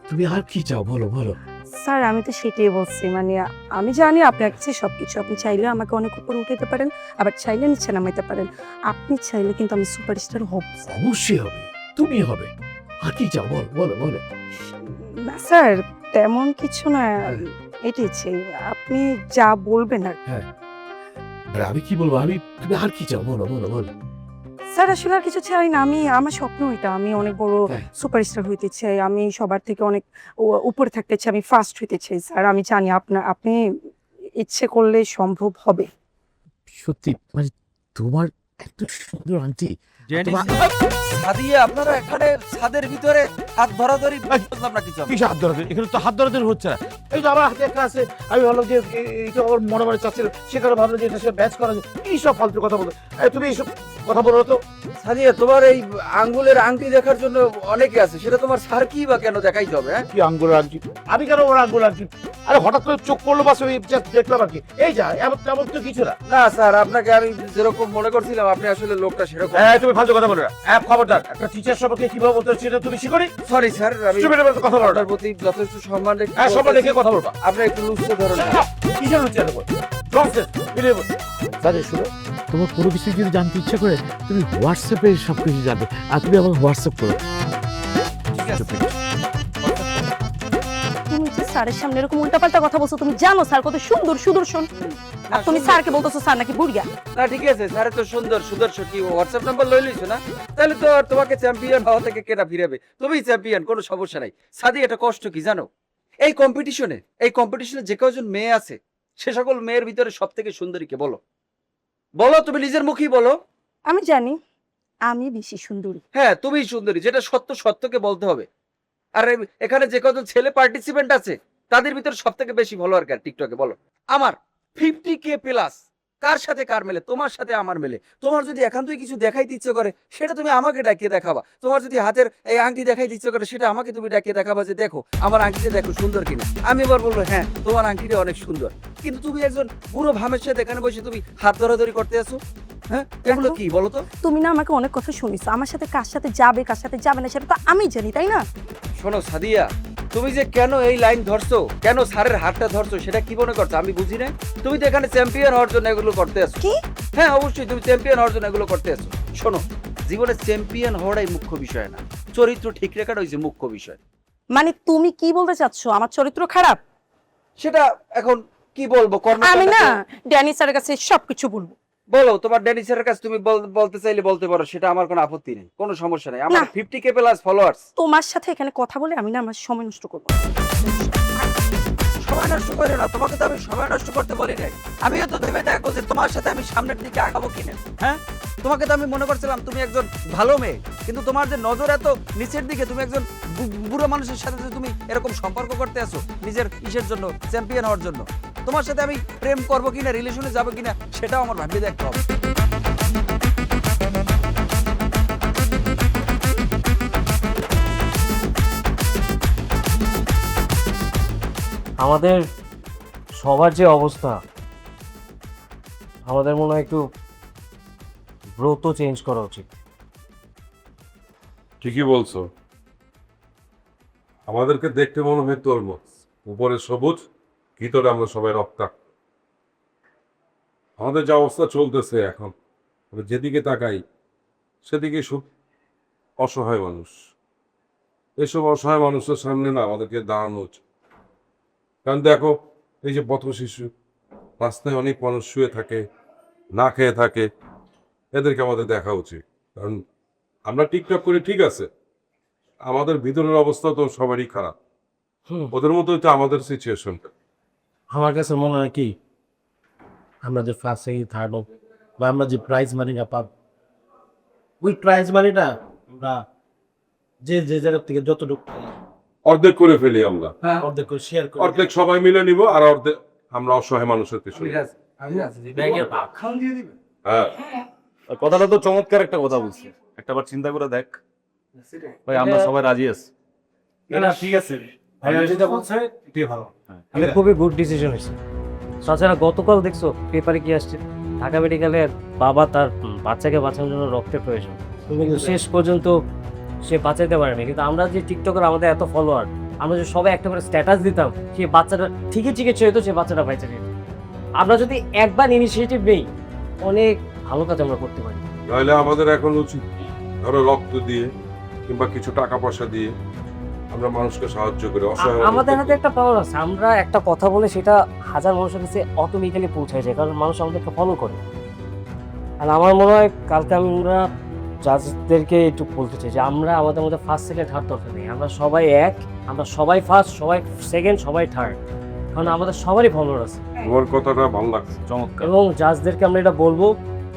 তুমি আর কি চাও বলো বলো। স্যার আমি তো সেটাই বলছি, মানে আমি জানি আপনার কাছে সবকিছু, আপনি চাইলে আমাকে অনেক উপর উঠাতে পারেন, আবার চাইলে নিচে নামাইতে পারেন। আপনি চাইলে কিন্তু আমি সুপারস্টার হব। অবশ্যই হবে, তুমি হবে। আর কি চাও বলো বলো বলো। না স্যার, তেমন কিছু না, এটাই চাই, আপনি যা বলবেন আর। আর আমি কি বলবো, আমি তুমি আর কি চাও বলো বলো বলো। স্যার আসলে আর কিছু চাই না, আমি আমার স্বপ্ন এটা, আমি অনেক বড় তাই? সুপারস্টার হইতে চাই, আমি সবার থেকে অনেক উপরে থাকতে চাই, আমি ফার্স্ট হইতে চাই স্যার। আমি জানি আপনি ইচ্ছে করলে সম্ভব হবে। সত্যি মানে তোমার এত সুন্দর আন্টি। সাদিয়া, আপনারা এখানে ছাদের ভিতরে হাত ধরাধরি বললাম না কিছু। কি হাত ধরাধরি? এখানে তো হাত ধরাধরি হচ্ছে না। এই তো আমার হাতে একটা আছে, আমি ভাবলাম যে এইটা ওর মনে মনে চাচ্ছিল, সেখানে ভাবলাম যে এটা সে ব্যাচ করা যায়। কি সব ফালতু কথা বলো তুমি, এইসব কথা বলো তো। সাদিয়া, তোমার এই আঙ্গুলের আংটি দেখার জন্য অনেকে আছে, সেটা তোমার স্যার কি বা কেন দেখাইতে হবে? হ্যাঁ, কি আঙ্গুল আনছি? আমি কেন ওর আঙ্গুল আনছি? আরে হঠাৎ করে চোখ করলো বাস, আমি just দেখলাম আর কি। এই যা, এমন তেমন তো কিছু না। না স্যার, আপনাকে আমি যেরকম মনে করছিলাম, আপনি আসলে লোকটা সেরকম। হ্যাঁ, তুমি ফালতু কথা বলো না। খবরদার, একটা টিচার সম্পর্কে কিভাবে বলতে হয় সেটা তুমি শিখোনি। সরি স্যার, আমি Stupid এর মতো কথা বলো না। আপনার প্রতি যথেষ্ট সম্মান রেখে হ্যাঁ, সম্মান রেখে কথা বলবা। আপনি একটু লুচতে ধরুন। কিসের হচ্ছে এত বড়? Nonsense, বেরিয়ে বল। তাদের শুনো, তোমার কোনো কিছু যদি জানতে ইচ্ছা করে তুমি হোয়াটসঅ্যাপে সব কিছু জানবে, আর তুমি আমার হোয়াটসঅ্যাপ করো। তুমি যে স্যারের সামনে এরকম উল্টাপাল্টা কথা বলছো, তুমি জানো স্যার কত সুন্দর সুদর্শন, আর তুমি স্যারকে বলতেছো স্যার নাকি বুড়িয়া। না ঠিক আছে, স্যার তো সুন্দর সুদর্শন, কি হোয়াটসঅ্যাপ নাম্বার লই লইছো না? তাহলে তো আর তোমাকে চ্যাম্পিয়ন হওয়া থেকে কেনা ফিরাবে, তুমি চ্যাম্পিয়ন, কোনো সমস্যা নাই। সাদি, এটা কষ্ট কি জানো? এই কম্পিটিশনে যে কজন মেয়ে আছে, সে সকল মেয়ের ভিতরে সব থেকে সুন্দরী কে বলো? বলো, তুমি নিজের মুখেই বলো। আমি জানি আমি বেশি সুন্দরী। হ্যাঁ, তুমিই সুন্দরী, যেটা সত্য সত্যকে বলতে হবে। আর এখানে যে কত ছেলে পার্টিসিপেন্ট আছে তাদের ভিতরে সব থেকে বেশি ফলোয়ার কার টিকটকে বলো? আমার 50K প্লাস। কার সাথে কার মেলে? তোমার সাথে আমার মেলে। তোমার যদি একান্তই কিছু দেখাইতে ইচ্ছে করে সেটা তুমি আমাকে ডাকিয়ে দেখাবা। তোমার যদি হাতের এই আংটি দেখাইতে ইচ্ছে করে সেটা আমাকে তুমি ডাকিয়ে দেখাবা যে দেখো আমার আংটিটা দেখো সুন্দর কিনা। আমি এবার বলবো হ্যাঁ তোমার আংটিটা অনেক সুন্দর। কিন্তু তুমি একজন বুড়ো ভামের সাথে এখানে বসে তুমি হাত ধরাধরি করতে আছো। হ্যাঁ, এগুলো কি বলো তো? তুমি না আমাকে অনেক কথা শুনিস, আমার সাথে কার সাথে যাবে কার সাথে যাবে না সেটা তো আমি জানি, তাই না? শোনো সাদিয়া, তুমি যে কেন এই লাইন ধরছো, কেন স্যারের হাতটা ধরছো সেটা কি মনে করছো আমি বুঝি না। তুমি তো এখানে চ্যাম্পিয়ন হওয়ার জন্য এগুলো করতে আসো। কি? হ্যাঁ অবশ্যই তুমি চ্যাম্পিয়ন হওয়ার জন্য এগুলো করতে আসো। শোনো, জীবনে চ্যাম্পিয়ন হওয়াটাই মুখ্য বিষয় না, চরিত্র ঠিক রাখাটা হচ্ছে মুখ্য বিষয়। মানে তুমি কি বলতে চাচ্ছ আমার চরিত্র খারাপ? সেটা এখন কি বলবো, আমি না ড্যানি স্যারের কাছে সবকিছু বলবো। বলো, তোমার ড্যানি স্যারের কাছে তুমি বলতে চাইলে বলতে পারো, সেটা আমার কোনো আপত্তি নেই, কোনো সমস্যা নেই। আমার 50K প্লাস ফলোয়ার্স। তোমার সাথে এখানে কথা বলে আমি না আমার সময় নষ্ট করবো না। সময় নষ্ট করে না, তোমাকে তো আমি সময় নষ্ট করতে বলি নাই। আমিও তো ভেবে দেখো যে তোমার সাথে আমি সামনের দিকে আগাবো কিনা। হ্যাঁ, তোমাকে তো আমি মনে করছিলাম তুমি একজন ভালো মেয়ে, কিন্তু তোমার যে নজর এত নিচের দিকে, তুমি একজন বুড়ো মানুষের সাথে যে তুমি এরকম সম্পর্ক করতে আসো নিজের ইসের জন্য, চ্যাম্পিয়ন হওয়ার জন্য, তোমার সাথে আমি প্রেম করবো কিনা, রিলেশনে যাবো কিনা সেটাও আমার ভাবতে দেখতে হবে। আমাদের সবার যে অবস্থা, আমাদের মনে হয় একটু ব্রত চেঞ্জ করা উচিত। ঠিকই বলছো, আমাদেরকে দেখতে মনে হয় তরমুজ, উপরে সবুজ, ভিতরে আমরা সবাই রক্তাক্ত। আমাদের যে অবস্থা চলতেছে এখন, আমরা যেদিকে তাকাই সেদিকে সব অসহায় মানুষ। এসব অসহায় মানুষের সামনে না আমাদেরকে দাঁড়ানো উচিত। কারণ দেখো, এই যে পথ শিশু, রাস্তায় অনেক মানুষ শুয়ে থাকে, না খেয়ে থাকে, এদেরকে আমাদের দেখা উচিত। কারণ আমরা টিকটক করি ঠিক আছে, আমাদের ভিতরের অবস্থা তো সবারই খারাপ। ওদের মতোই তো আমাদের সিচুয়েশনটা। আমার কাছে মনে হয় কি, আমরা যে ফার্স্ট সেকেন্ড থার্ড হোক বা আমরা যে প্রাইজ মানিটা পাব, ওই প্রাইজ মানিটা আমরা যে যে জায়গা থেকে যতটুকু অর্ধেক করে ফেলি আমরা, অর্ধেক করে শেয়ার করি। অর্ধেক সবাই মিলে নিব, আর অর্ধেক আমরা অসহায় মানুষের পিছনে। হ্যাঁ, কথাটা তো চমৎকার একটা কথা বলছি, একটা বার চিন্তা করে দেখ ভাই, আমরা সবাই রাজি আছি। ঠিক আছে, ভাইয়া যেটা বলছে এটাই ভালো। এটা খুবই গুড ডিসিশন হয়েছে। তাছাড়া গতকাল দেখছো পেপারে কি আসছে, ঢাকা মেডিকেলের বাবা তার বাচ্চাকে বাঁচানোর জন্য রক্তের প্রয়োজন, কিন্তু শেষ পর্যন্ত সে বাঁচাইতে পারেনি। কিন্তু আমরা যে টিকটকের আমাদের এত ফলোয়ার, আমরা যে সবাই একটা করে স্ট্যাটাস দিতাম, সেই বাচ্চাটা ঠিকই চিকিৎসা হতো, সে বাচ্চাটা বাইচে যেত। আমরা যদি একবার ইনিশিয়েটিভ নেই, অনেক ভালো কাজ আমরা করতে পারি। তাহলে আমাদের এখন উচিত ধরো রক্ত দিয়ে কিংবা কিছু টাকা পয়সা দিয়ে আমরা মানুষকে সাহায্য করি, অসহায় আমাদের হাতে মানুষদেরকে। একটা পাওয়ার আছে, আমরা একটা কথা বলে সেটা হাজার মানুষের কাছে অটোমেটিক্যালি পৌঁছায় যায়, কারণ মানুষ আমাদেরকে ফলো করে। আর আমার মনে হয় কালকে আমরা জাজদেরকে একটু বলতে চাই যে আমরা আমাদের মধ্যে ফার্স্ট সেকেন্ড থার্ড দরকার নেই, আমরা সবাই এক, আমরা সবাই ফার্স্ট, সবাই সেকেন্ড, সবাই থার্ড, কারণ আমাদের সবারই ফলোয়ার আছে। তোমার কথাটা ভালো লাগছে। চমৎকার। এবং জাজদেরকে আমরা এটা বলবো,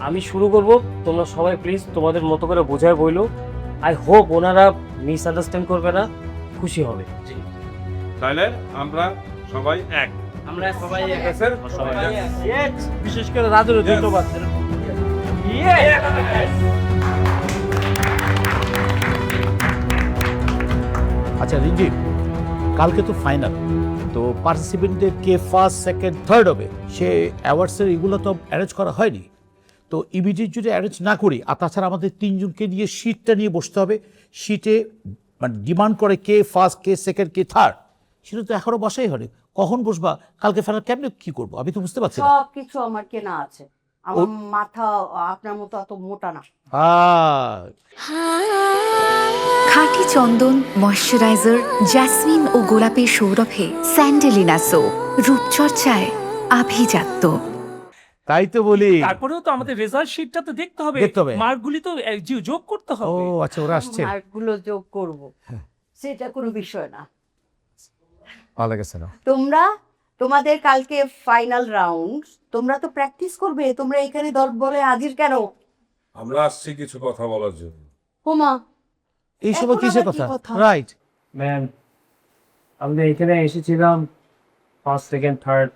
আমি শুরু করব, তোমরা সবাই প্লিজ তোমাদের মতো করে বোঝায় বইলো। আই হোপ ওনারা মিসআন্ডারস্ট্যান্ড করবে না, খুশি হবে। তাহলে আমরা সবাই এক। আমরা সবাই এক। সবাই এক। বিশেষ করে রাজুর ধন্যবাদ। আচ্ছা রিঞ্জি, কালকে তো ফাইনাল, তো পার্টিসিপেন্টদের কে ফার্স্ট সেকেন্ড থার্ড হবে সে অ্যাওয়ার্ডসের এগুলো তো অ্যারেঞ্জ করা হয়নি। তো ইমিডিয়েট যদি অ্যারেঞ্জ না করি, আর তাছাড়া আমাদের তিনজনকে নিয়ে শিটটা নিয়ে বসতে হবে, শিটে মানে ডিমান্ড করে কে ফার্স্ট, কে সেকেন্ড, কে থার্ড, সেটা তো এখনও বসাই হয়নি। কখন বসবা, কালকে ফাইনাল কেমনে কি করবো আমি তো বুঝতে পারছি না। সব কিছু আমার কেনা আছে, আমার মাথা আপনার মতো অত মোটা না। খাঁটি চন্দন ময়শ্চারাইজার, জ্যাসমিন ও গোলাপের সৌরভে স্যান্ডেলিনা সো, রূপচর্চায় আভিজাত্য। তাই তো বলি, তারপরেও তো আমাদের রেজাল্ট শিটটা তো দেখতে হবে, দেখতে হবে। মার্কগুলি তো যোগ করতে ও হবে। আচ্ছা, ওরা আসছে। মার্কগুলো যোগ করব, সেটা কোনো বিষয় না। ভালো লেগেছে না? তোমরা তোমাদের কালকে ফাইনাল রাউন্ড, তোমরা তো প্র্যাকটিস করবে, তোমরা এখানে দলবলে হাজির কেন? আমরা আসছি কিছু কথা বলার জন্য। হোমা, এই সময় এখন কিসের আবার কি কথা? কথা? রাইট ম্যাম, আমরা এখানে এসেছিলাম ফার্স্ট সেকেন্ড থার্ড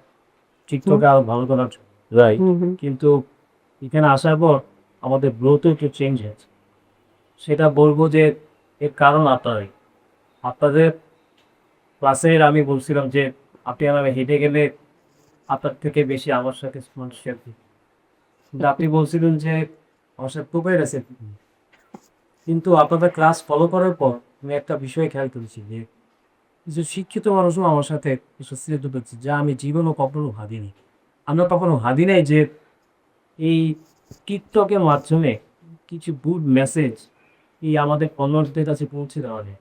টিকটকে আরো ভালো করার জন্য, রাইট, কিন্তু এখানে আসার পর আমাদের গ্রোথ একটু চেঞ্জ হয়েছে। সেটা বলবো যে এর কারণ আপনাদের ক্লাসের আমি বলছিলাম যে আপনি আমাকে হেঁটে গেলে আপনার থেকে বেশি আমার সাথে শেয়ার দিই, কিন্তু আপনি বলছিলেন যে আমার সাথে প্রোফাইল আছে, কিন্তু আপনাদের ক্লাস ফলো করার পর আমি একটা বিষয় খেয়াল করেছি যে কিছু শিক্ষিত মানুষও আমার সাথে এসোসিয়েট হচ্ছে, যা আমি জীবনও কখনো ভাবিনি। আমরা কখনো ভাবি নাই যে এই টিকটকের মাধ্যমে কিছু গুড মেসেজ এই আমাদের ফলোয়ারদের কাছে পৌঁছে দেওয়া যায়।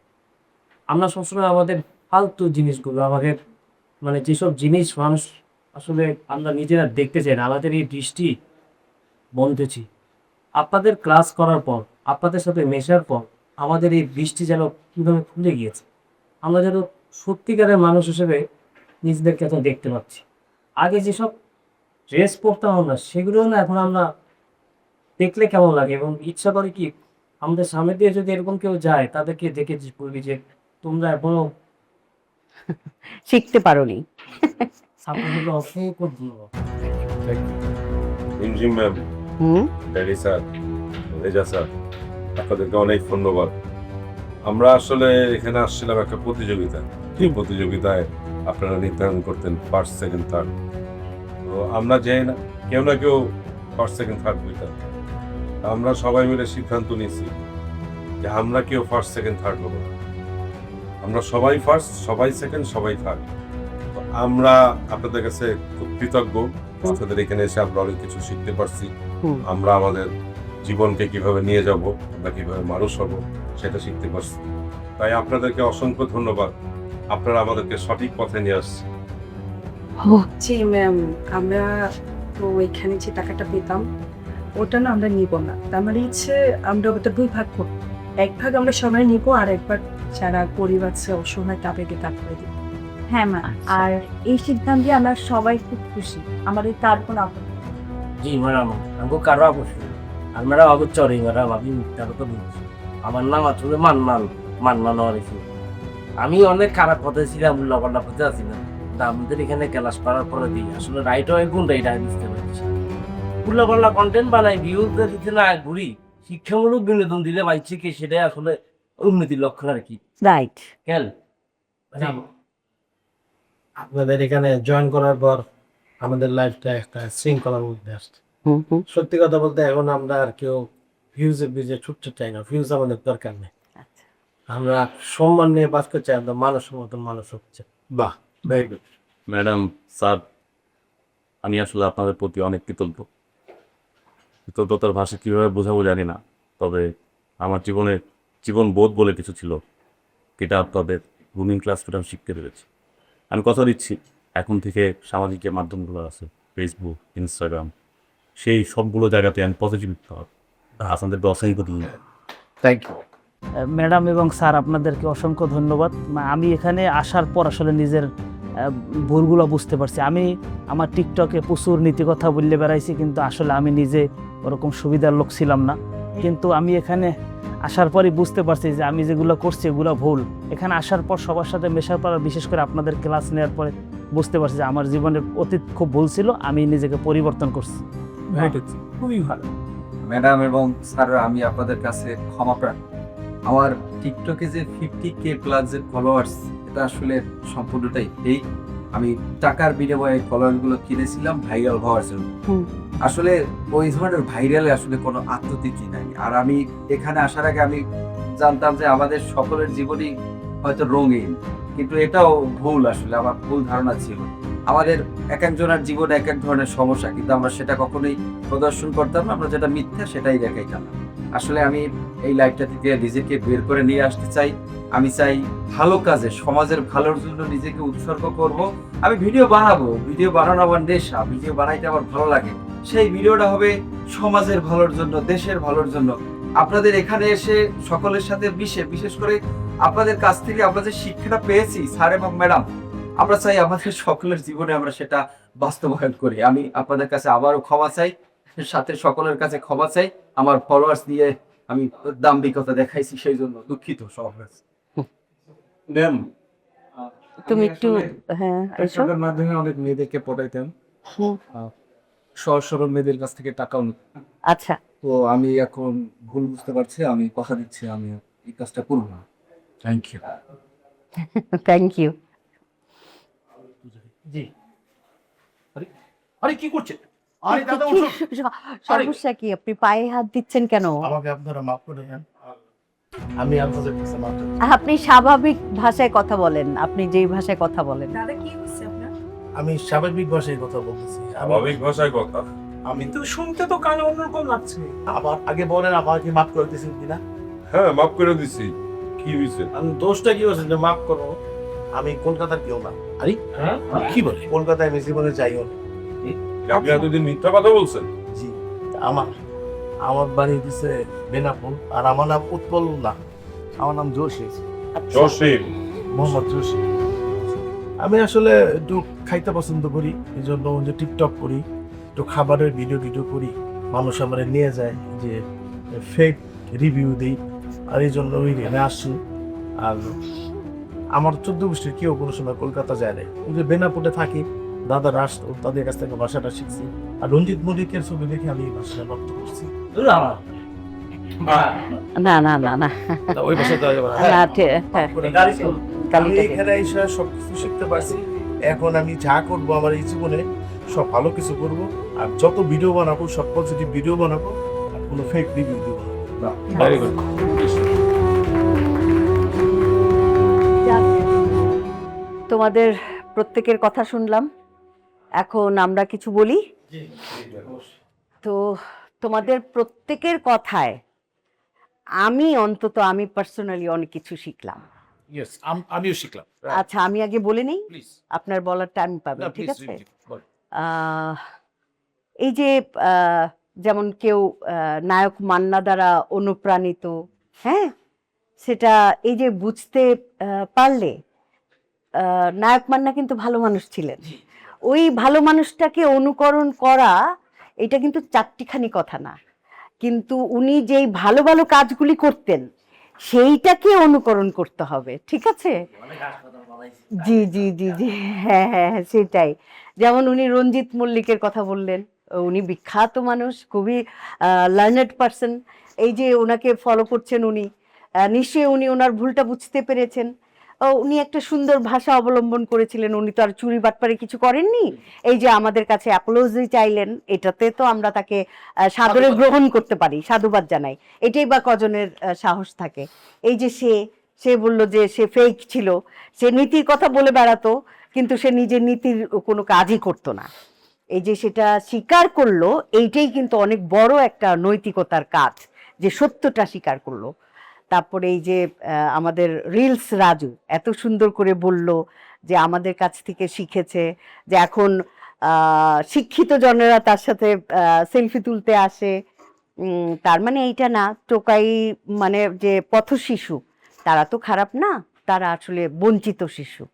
আমরা সবসময় আমাদের ফালতু জিনিসগুলো, আমাদের মানে যেসব জিনিস মানুষ আসলে আমরা নিজেরা দেখতে চাই না, আমাদের এই দৃষ্টি বন্ধেছি। আপনাদের ক্লাস করার পর, আপনাদের সাথে মেশার পর আমাদের এই দৃষ্টি যেন কীভাবে খুলে গিয়েছে। আমরা যেন সত্যিকারের মানুষ হিসেবে নিজেদেরকে এখন দেখতে পাচ্ছি। আগে যেসব ড্রেস পরতাম আমরা, সেগুলো না এখন আমরা দেখলে কেমন লাগে, এবং ইচ্ছা করে কি আমাদের সামনে দিয়ে যদি এরকম কেউ যায় তাদেরকে দেখে বলবি যে তোমরা এখনো শিখতে পারোনি। আপনাদেরকে অসংখ্য ধন্যবাদ। ইঞ্জিম ma'am, daddy sir, Reza sir, আপনাদেরকে অনেক ধন্যবাদ। আমরা আসলে এখানে আসছিলাম একটা প্রতিযোগিতা, এই প্রতিযোগিতায় আপনারা নির্ধারণ করতেন ফার্স্ট সেকেন্ড থার্ড। তো আমরা যাই না, কেউ না কেউ ফার্স্ট সেকেন্ড থার্ড হইতাম। আমরা সবাই মিলে সিদ্ধান্ত নিয়েছি যে আমরা কেউ ফার্স্ট সেকেন্ড থার্ড হবো, আমরা সবাই ফার্স্ট, সবাই সেকেন্ড, সবাই থার্ড। তো আমরা আপনাদের কাছে খুব কৃতজ্ঞ, আপনাদের এখানে এসে আমরা অনেক কিছু শিখতে পারছি। আমরা আমাদের জীবনকে কিভাবে নিয়ে যাব, আমরা কিভাবে মানুষ হব সেটা শিখতে পারছি। তাই আপনাদেরকে অসংখ্য ধন্যবাদ, আপনারা আমাদেরকে সঠিক পথে নিয়ে আসছেন। জি ম্যাম, আমরা তো এখানে যে টাকাটা পেতাম ওটা না আমরা নিব না। তার মানে ইচ্ছে আমরা ওটা 2 ভাগ করব। 1 ভাগ আমরা সবাই নিব, আর 1 ভাগ যারা গরিব আছে অসহায় তাদেরকে দান করে দিব। হ্যাঁ মা, আর এই সিদ্ধান্তে আমরা সবাই খুব খুশি, আমাদের তার কোনো আপত্তি নেই। জি ম্যাডাম, আমাকে কারো অবশ্যই আর ম্যাডাম আগে চরে ম্যাডাম, আমি মিথ্যা কথা বলছি। আমার নাম আসলে মান্নান অরেছি। আমি অনেক খারাপ পথে ছিলাম, উল্লাপাল্লা পথে আছিলাম। আমাদের এখানে ক্লাস করার পরে দিই আসলে রাইট হয় কোনটা এটা বুঝতে পারছি। উল্লাপাল্লা কন্টেন্ট বানাই, ভিউজ দিতে না ঘুরি, শিক্ষামূলক বিনোদন দিলে পাইছি কি সেটাই আসলে উন্নতির লক্ষণ আর কি। রাইট। কেন আপনাদের এখানে জয়েন করার পর আমাদের লাইফটা একটা শৃঙ্খলার মধ্যে আসছে। সত্যি কথা বলতে এখন আমরা আর কেউ ভিউজের বিজে ছুটতে চাই না, ভিউজ আমাদের দরকার নেই। আমরা সম্মান নিয়ে বাঁচতে চাই, আমরা মানুষের মতন মানুষ হচ্ছে। বাহ, ভেরি গুড। ম্যাডাম, স্যার, আমি আসলে আপনাদের প্রতি অনেক কৃতজ্ঞ। কৃতজ্ঞতার ভাষা কীভাবে বোঝাবো জানি না, তবে আমার জীবন বোধ বলে কিছু ছিল, যেটা আপনাদের গ্রুমিং ক্লাস করে আমি শিখতে পেরেছি। আমি কথা দিচ্ছি এখন থেকে সামাজিক যে মাধ্যমগুলো আছে, ফেসবুক, ইনস্টাগ্রাম, সেই সবগুলো জায়গাতে আমি পজিটিভ থাকব। আপনাদেরকে অসংখ্য ধন্যবাদ। Thank you. ম্যাডাম এবং স্যার, আপনাদেরকে অসংখ্য ধন্যবাদ। আমি এখানে আসার পর আসলে নিজের ভুলগুলো বুঝতে পারছি। আমি আমার টিকটকে প্রচুর নীতি কথা বললে বেড়াইছি, কিন্তু আসলে আমি নিজে ওরকম সুবিধার লোক ছিলাম না। কিন্তু আমি এখানে আসার পরই বুঝতে পারছি যে আমি যেগুলো করছি এগুলো ভুল। এখানে আসার পর সবার সাথে মেশার পর, বিশেষ করে আপনাদের ক্লাস নেওয়ার পরে বুঝতে পারছি যে আমার জীবনের অতীত খুব ভুল ছিল, আমি নিজেকে পরিবর্তন করছি। খুবই ভালো। ম্যাডাম এবং স্যার, আমি আপনাদের কাছে ক্ষমা প্রার্থী। আমার টিকটকে যে 50K প্লাস যে ফলোয়ার্স, এটা আসলে সম্পূর্ণটাই ফেক। আমি টাকার বিনিময়ে ফলোয়ারগুলো কিনেছিলাম ভাইরাল হওয়ার জন্য। আসলে ওই ধরনের ভাইরালে আসলে কোনো আত্মতৃপ্তি নাই। আর আমি এখানে আসার আগে আমি জানতাম যে আমাদের সকলের জীবনই হয়তো রঙিন, কিন্তু এটাও ভুল। আসলে আমার ভুল ধারণা ছিল। আমাদের এক একজনের জীবনে এক এক ধরনের সমস্যা, কিন্তু আমরা সেটা কখনোই প্রদর্শন করতাম না। আমরা যেটা মিথ্যা সেটাই দেখাইতাম। আসলে আমি এই লাইফটা থেকে নিজেকে বের করে নিয়ে আসতে চাই। আমি চাই ভালো কাজে, সমাজের ভালোর জন্য নিজেকে উৎসর্গ করব। আমি ভিডিও বানাবো, ভিডিও বানানো আমার নেশা, ভিডিও বানাইতে আমার ভালো লাগে। সেই ভিডিওটা হবে সমাজের ভালোর জন্য, দেশের ভালোর জন্য। আপনাদের এখানে এসে সকলের সাথে বিশেষ করে আপনাদের কাছ থেকে আমরা যে শিক্ষাটা পেয়েছি স্যার এবং ম্যাডাম, আমরা চাই আমাদের সকলের জীবনে আমরা সেটা বাস্তবায়ন করি। আমি আপনাদের কাছে আবারও ক্ষমা চাই, সাথে সকলের কাছে ক্ষমা চাই। আমার ফলোয়ার্স দিয়ে আমি দাম্ভিকতা দেখাইছি, সেই জন্য দুঃখিত সবার কাছে। ম্যাম, তুমি একটু হ্যাঁ এসো। মাধ্যমে অনেক মেয়েদেরকে পড়াইতাম, হুম, সহজ সরল মেয়েদের কাছ থেকে টাকা আচ্ছা তো আমি এখন ভুল বুঝতে পারছি, আমি কথা দিচ্ছি আমি এই কাজটা করবো না। Thank you. Thank you. জি। আরে কি করছেন? আরে দাদা ওঠো। সমস্যা কি? আপনি পায়ে হাত দিচ্ছেন কেন? আমাকে আপনারা মাফ করে দেন, আমি আপনাদের কাছে মাফ চাই। আপনি স্বাভাবিক ভাষায় কথা বলেন, আপনি যেই ভাষায় কথা বলেন। দাদা কি হচ্ছে আপনার? আমি স্বাভাবিক ভাষায় কথা বলতেছি। স্বাভাবিক ভাষায় কথা। আমি কিন্তু শুনতে তো কানে অন্যরকম লাগছে। আবার আগে বলেন আমাকে মাফ করে দিয়েছেন কিনা। হ্যাঁ, মাফ করে দিছি। কি হয়েছে? আমি দোষটা কি হয়েছে যে মাফ করবো? আমি কলকাতার কেউ না। আরে হ্যাঁ? কি বলে? কলকাতায় আমি জীবনে যাইও না। আপনি এতদিন মিথ্যা কথা বলছেন? জি, আমার বাড়ি দিছে বেনাপুর, আর আমার নাম উৎপল না, আমার নাম জোশী, জসিম। মোহাম্মদ জোশী। আমি আসলে একটু খাইতে পছন্দ করি, এই জন্য যে টিকটক করি, একটু খাবারের ভিডিও করি, মানুষ আমার নিয়ে যায় যে ফেক রিভিউ দিই, আর এই জন্য ওই এখানে আসছি। আর আমার 14 গোষ্ঠীর কেউ কোনো সময় কলকাতা যায় না, ওই যে বেনাপুরে থাকি, দাদা রাস্ত তাদের কাছ থেকে ভাষাটা শিখছি। আর রঞ্জিত মল্লিকের ছবি দেখে আমি এই ভাষাটা রপ্ত করছি। না না না না ওই ভাষাটা না, হ্যাঁ। আমি এখানে এসে সবকিছু শিখতে পারছি। এখন আমি যা করবো আমার এই জীবনে সব ভালো কিছু করব, আর যত ভিডিও বানাবো সব পজিটিভ ভিডিও বানাবো, আর কোনো ফেক রিভিউ দিব না। Very good. তোমাদের প্রত্যেকের কথা শুনলাম, এখন আমরা কিছু বলি। তো তোমাদের প্রত্যেকের কথায় আমি পার্সোনালি অনেক কিছু শিখলাম। ইয়েস, আমিও শিখলাম। আচ্ছা, আমি আগে বলে নেই, প্লিজ। আপনার বলার টাইম পাবেন, না, ঠিক প্লিজ, আছে? বল। এই যে যেমন কেউ নায়ক মান্না দ্বারা অনুপ্রাণিত, হ্যাঁ, সেটা এই যে বুঝতে পারলে নায়ক মান্না কিন্তু ভালো মানুষ ছিলেন। ওই ভালো মানুষটাকে অনুকরণ করা এটা কিন্তু চারটিখানি কথা না, কিন্তু উনি যেই ভালো ভালো কাজগুলি করতেন সেইটাকে অনুকরণ করতে হবে, ঠিক আছে? জি জি জি জি, হ্যাঁ হ্যাঁ হ্যাঁ, সেটাই। যেমন উনি রঞ্জিত মল্লিকের কথা বললেন, উনি বিখ্যাত মানুষ, খুবই লার্নেড পারসন। এই যে ওনাকে ফলো করছেন উনি, নিশ্চয়ই উনি ওনার ভুলটা বুঝতে পেরেছেন। উনি একটা সুন্দর ভাষা অবলম্বন করেছিলেন, উনি তো আর চুরি বাটপারে কিছু করেননি। এই যে আমাদের কাছে অ্যাপোলজি চাইলেন, এটাতে তো আমরা তাকে সাদরে গ্রহণ করতে পারি, সাধুবাদ জানাই। এটাই বা কজনের সাহস থাকে? এই যে সে বলল যে সে ফেক ছিল, সে নীতির কথা বলে বেড়াতো, কিন্তু সে নিজের নীতির কোনো কাজই করতো না। এই যে সেটা স্বীকার করলো, এইটাই কিন্তু অনেক বড় একটা নৈতিকতার কাজ, যে সত্যটা স্বীকার করলো। তারপরে এই যে আমাদের রিলস রাজু এত সুন্দর করে বলল যে আমাদের কাছ থেকে শিখেছে, যে এখন শিক্ষিত জনেরা তার সাথে সেলফি তুলতে আসে। তার মানে এইটা না, টোকাই মানে যে পথ শিশু তারা তো খারাপ না, তারা আসলে বঞ্চিত শিশু।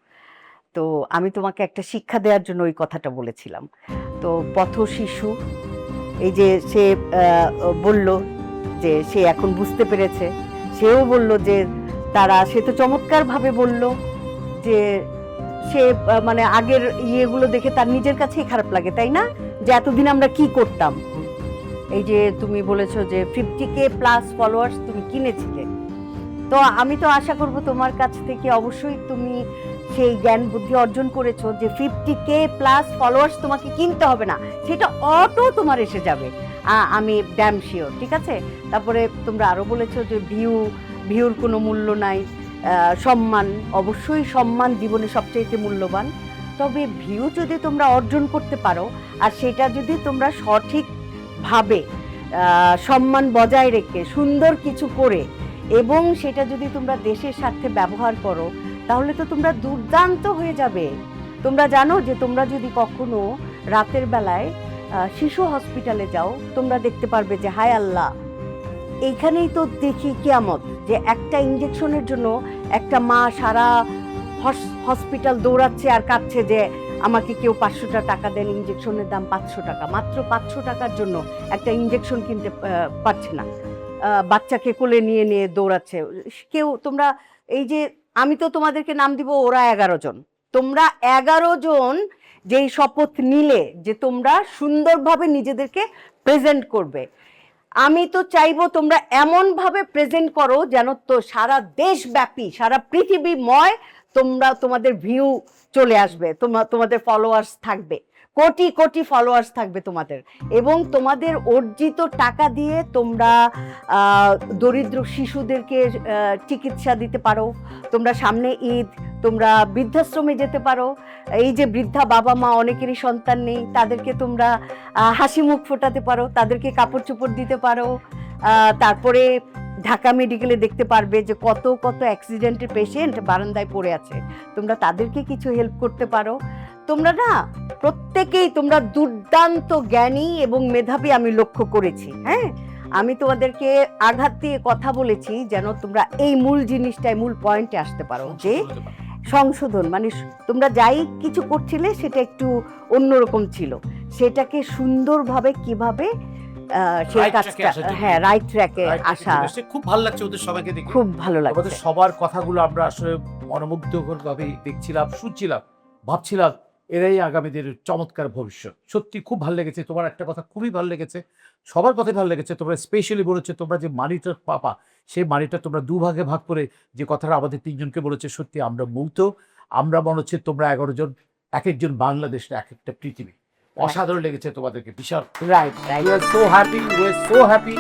তো আমি তোমাকে একটা শিক্ষা দেওয়ার জন্য ওই কথাটা বলেছিলাম। তো পথ শিশু, এই যে সে বলল যে সে এখন বুঝতে পেরেছে, সেও বলল যে সে তো চমৎকারভাবে বলল যে সে মানে আগের ইয়েগুলো দেখে তার নিজের কাছেই খারাপ লাগে, তাই না? যে এতদিন আমরা কি করতাম। এই যে তুমি বলেছো যে 50K প্লাস ফলোয়ার্স তুমি কিনেছিলে, তো আমি তো আশা করব তোমার কাছ থেকে অবশ্যই তুমি সেই জ্ঞান বুদ্ধি অর্জন করেছো যে 50K প্লাস ফলোয়ার্স তোমাকে কিনতে হবে না, সেটা অটো তোমার এসে যাবে, আমি ড্যাম শিওর, ঠিক আছে? তারপরে তোমরা আরো বলেছো যে ভিউর কোনো মূল্য নাই, সম্মান, অবশ্যই সম্মান জীবনে সবচেয়ে মূল্যবান। তবে ভিউ যদি তোমরা অর্জন করতে পারো, আর সেটা যদি তোমরা সঠিকভাবে সম্মান বজায় রেখে সুন্দর কিছু করে, এবং সেটা যদি তোমরা দেশের স্বার্থে ব্যবহার করো, তাহলে তো তোমরা দুর্দান্ত হয়ে যাবে। তোমরা জানো যে তোমরা যদি কখনো রাতের বেলায় শিশু হসপিটালে যাও, তোমরা দেখতে পারবে যে হায় আল্লাহ, এইখানেই তো দেখি কিয়ামত, যে একটা ইঞ্জেকশনের জন্য একটা মা সারা হসপিটাল দৌড়াচ্ছে আর কাঁদছে যে আমাকে কেউ 500 টাকা দেন, ইঞ্জেকশনের দাম 500 টাকা, মাত্র 500 টাকার জন্য একটা ইঞ্জেকশন কিনতে পারছে না, বাচ্চাকে কোলে নিয়ে নিয়ে দৌড়াচ্ছে কেউ। তোমরা এই যে আমি তো তোমাদেরকে নাম দিব, ওরা 11 জন, তোমরা 11 জন যেই শপথ নিলে যে তোমরা সুন্দরভাবে নিজেদেরকে প্রেজেন্ট করবে, আমি তো চাইবো তোমরা এমনভাবে প্রেজেন্ট করো যেন তো সারা দেশব্যাপী, সারা পৃথিবীময় তোমাদের ভিউ চলে আসবে, তোমাদের ফলোয়ার্স থাকবে, কোটি কোটি ফলোয়ার্স থাকবে তোমাদের, এবং তোমাদের অর্জিত টাকা দিয়ে তোমরা দরিদ্র শিশুদেরকে চিকিৎসা দিতে পারো, তোমরা সামনে ঈদ, তোমরা বৃদ্ধাশ্রমে যেতে পারো, এই যে বৃদ্ধা বাবা মা অনেকেরই সন্তান নেই, তাদেরকে তোমরা হাসি মুখ ফোটাতে পারো, তাদেরকে কাপড় চোপড় দিতে পারো। তারপরে ঢাকা মেডিকেলে দেখতে পারবে যে কত কত অ্যাক্সিডেন্টের পেশেন্ট বারান্দায় পড়ে আছে, তোমরা তাদেরকে কিছু হেল্প করতে পারো। তোমরা না প্রত্যেকেই তোমরা দুর্দান্ত জ্ঞানী এবং মেধাবী আমি লক্ষ্য করেছি। হ্যাঁ, আমি তোমাদেরকে আঘাত দিয়ে কথা বলেছি যেন তোমরা এই মূল জিনিসটায়, মূল পয়েন্টে আসতে পারো, যে সংশোধন মানে তোমরা যাই কিছু করছিলে সেটা একটু অন্যরকম ছিল, সেটাকে সুন্দরভাবে কিভাবে সেই কাজটা, হ্যাঁ, রাইট ট্র্যাকে আসা। খুব ভালো লাগছে ওদের সবাইকে দেখে, খুব ভালো লাগছে। আমাদের সবার কথাগুলো আমরা আসলে মনোমুগ্ধকর ভাবে দেখছিলাম, শুনছিলাম, ভাবছিলাম এরাই আগামীদের চমৎকার ভবিষ্যৎ। সত্যি খুব ভালো লেগেছে। তোমার একটা কথা খুবই ভালো লেগেছে, সবার কথাই ভালো লেগেছে। তোমরা স্পেশালি বলেছে তোমরা যে মানিটা পাপা, সেই মানিটা তোমরা দুভাগে ভাগ করে যে কথাটা আমাদের তিনজনকে বলেছে, সত্যি আমরা মুগ্ধ। আমরা মনে হচ্ছে তোমরা 11 জন, এক একজন বাংলাদেশ, এক একটা পৃথিবী। অসাধারণ লেগেছে তোমাদেরকে, বিশাল। Right right, we are so happy, we are so happy.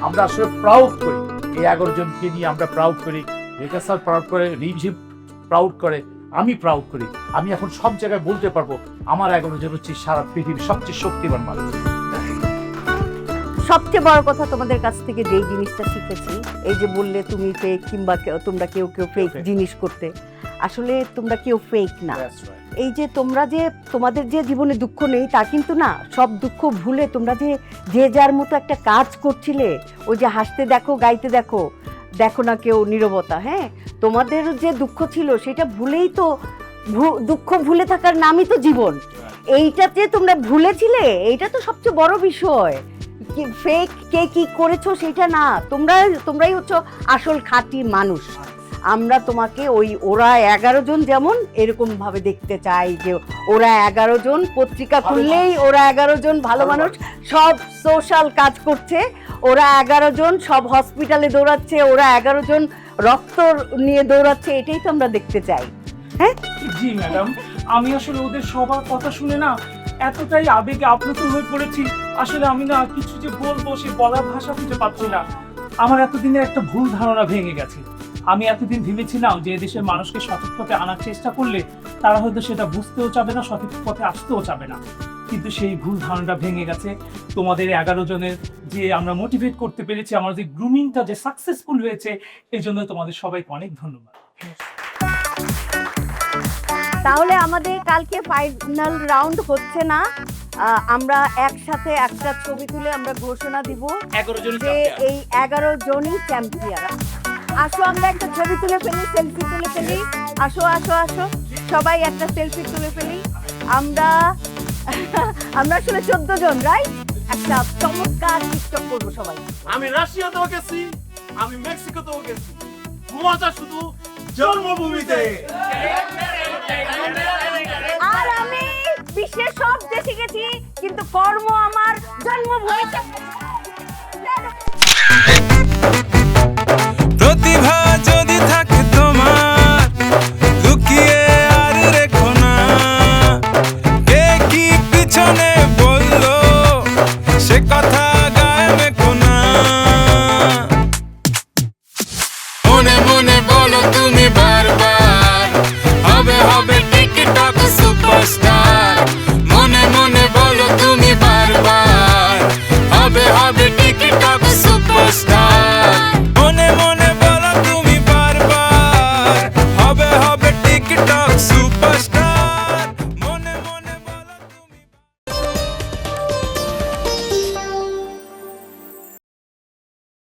আমরা আসলে প্রাউড করি, এই 11 জনকে নিয়ে আমরা প্রাউড করি। রেখা স্যার প্রাউড করে, রিমঝিম প্রাউড করে, আমি প্রাউড করি। আমি এখন সব জায়গায় বলতে পারবো আমার 11 জন হচ্ছে সারা পৃথিবীর সবচেয়ে শক্তিমান মানুষ। সবচেয়ে বড় কথা তোমাদের কাছ থেকে যেই জিনিসটা শিখেছি, এই যে বললে তুমি ফেক, কিংবা তোমরা কেউ কেউ ফেক জিনিস করতে, আসলে তোমরা কেউ ফেক না। এই যে তোমরা যে তোমাদের যে জীবনে দুঃখ নেই তা কিন্তু না, সব দুঃখ ভুলে তোমরা যে যার মতো একটা কাজ করছিলে, ওই যে হাসতে দেখো, গাইতে দেখো, দেখো না কেউ নীরবতা। হ্যাঁ, তোমাদের যে দুঃখ ছিল সেটা ভুলেই তো, দুঃখ ভুলে থাকার নামই তো জীবন। এইটা যে তোমরা ভুলেছিলে, এইটা তো সবচেয়ে বড় বিষয়। ফেক কে কি করেছো সেটা না, তোমরাই হচ্ছে আসল খাঁটি মানুষ। আমরা তোমাকে ওরা 11 জন যেমন এরকম ভাবে দেখতে চাই, যে ওরা 11 জন পত্রিকা খুললেই ওরা 11 জন ভালো মানুষ, সব সোশ্যাল কাজ করছে, ওরা 11 জন সব হসপিটালে দৌড়াচ্ছে, ওরা 11 জন রক্ত নিয়ে দৌড়াচ্ছে, এটাই তো আমরা দেখতে চাই। হ্যাঁ জি ম্যাডাম, আমি আসলে ওদের সবার কথা শুনে না এতটাই আবেগে আপ্লুত হয়ে পড়েছি, আসলে আমি না কিছু যে বলবো সে বলার ভাষা খুঁজে পাচ্ছি না। আমার এতদিনের একটা ভুল ধারণা ভেঙে গেছে। আমি এতদিন ভেবেছিলাম যে দেশের মানুষকে সঠিক পথে আনার চেষ্টা করলে তারা হয়তো সেটা বুঝতেও চাবে না, সঠিক পথে আসতেও চাবে না, কিন্তু সেই ভুল ধারণাটা ভেঙে গেছে। তোমাদের 11 জনের যে আমরা মোটিভেট করতে পেরেছি, আমার যে গ্রুমিংটা যে সাকসেসফুল হয়েছে, এই জন্য তোমাদের সবাইকে অনেক ধন্যবাদ। তাহলে আমাদের কালকে ফাইনাল রাউন্ড হচ্ছে না, আমরা একসাথে একটা ছবি তুলে আমরা ঘোষণা দিব যে এই 11 জনই চ্যাম্পিয়ন। আসো আমরা একটা ছবি তুলে ফেলি, সেলফি তুলে ফেলি। আসো আসো আসো, সবাই একটা সেলফি তুলে ফেলি। আমরা আসলে 14 জন, রাইট? একটা চমৎকার টিকটক করবো সবাই। আমি রাশিয়াতেও গেছি, আমি মেক্সিকোতেও গেছি, মজা শুধু জন্মভূমিতে। আর আমি বিশ্বের সব দেশে গেছি, কিন্তু কর্ম আমার জন্মভূমিতে। প্রতিভা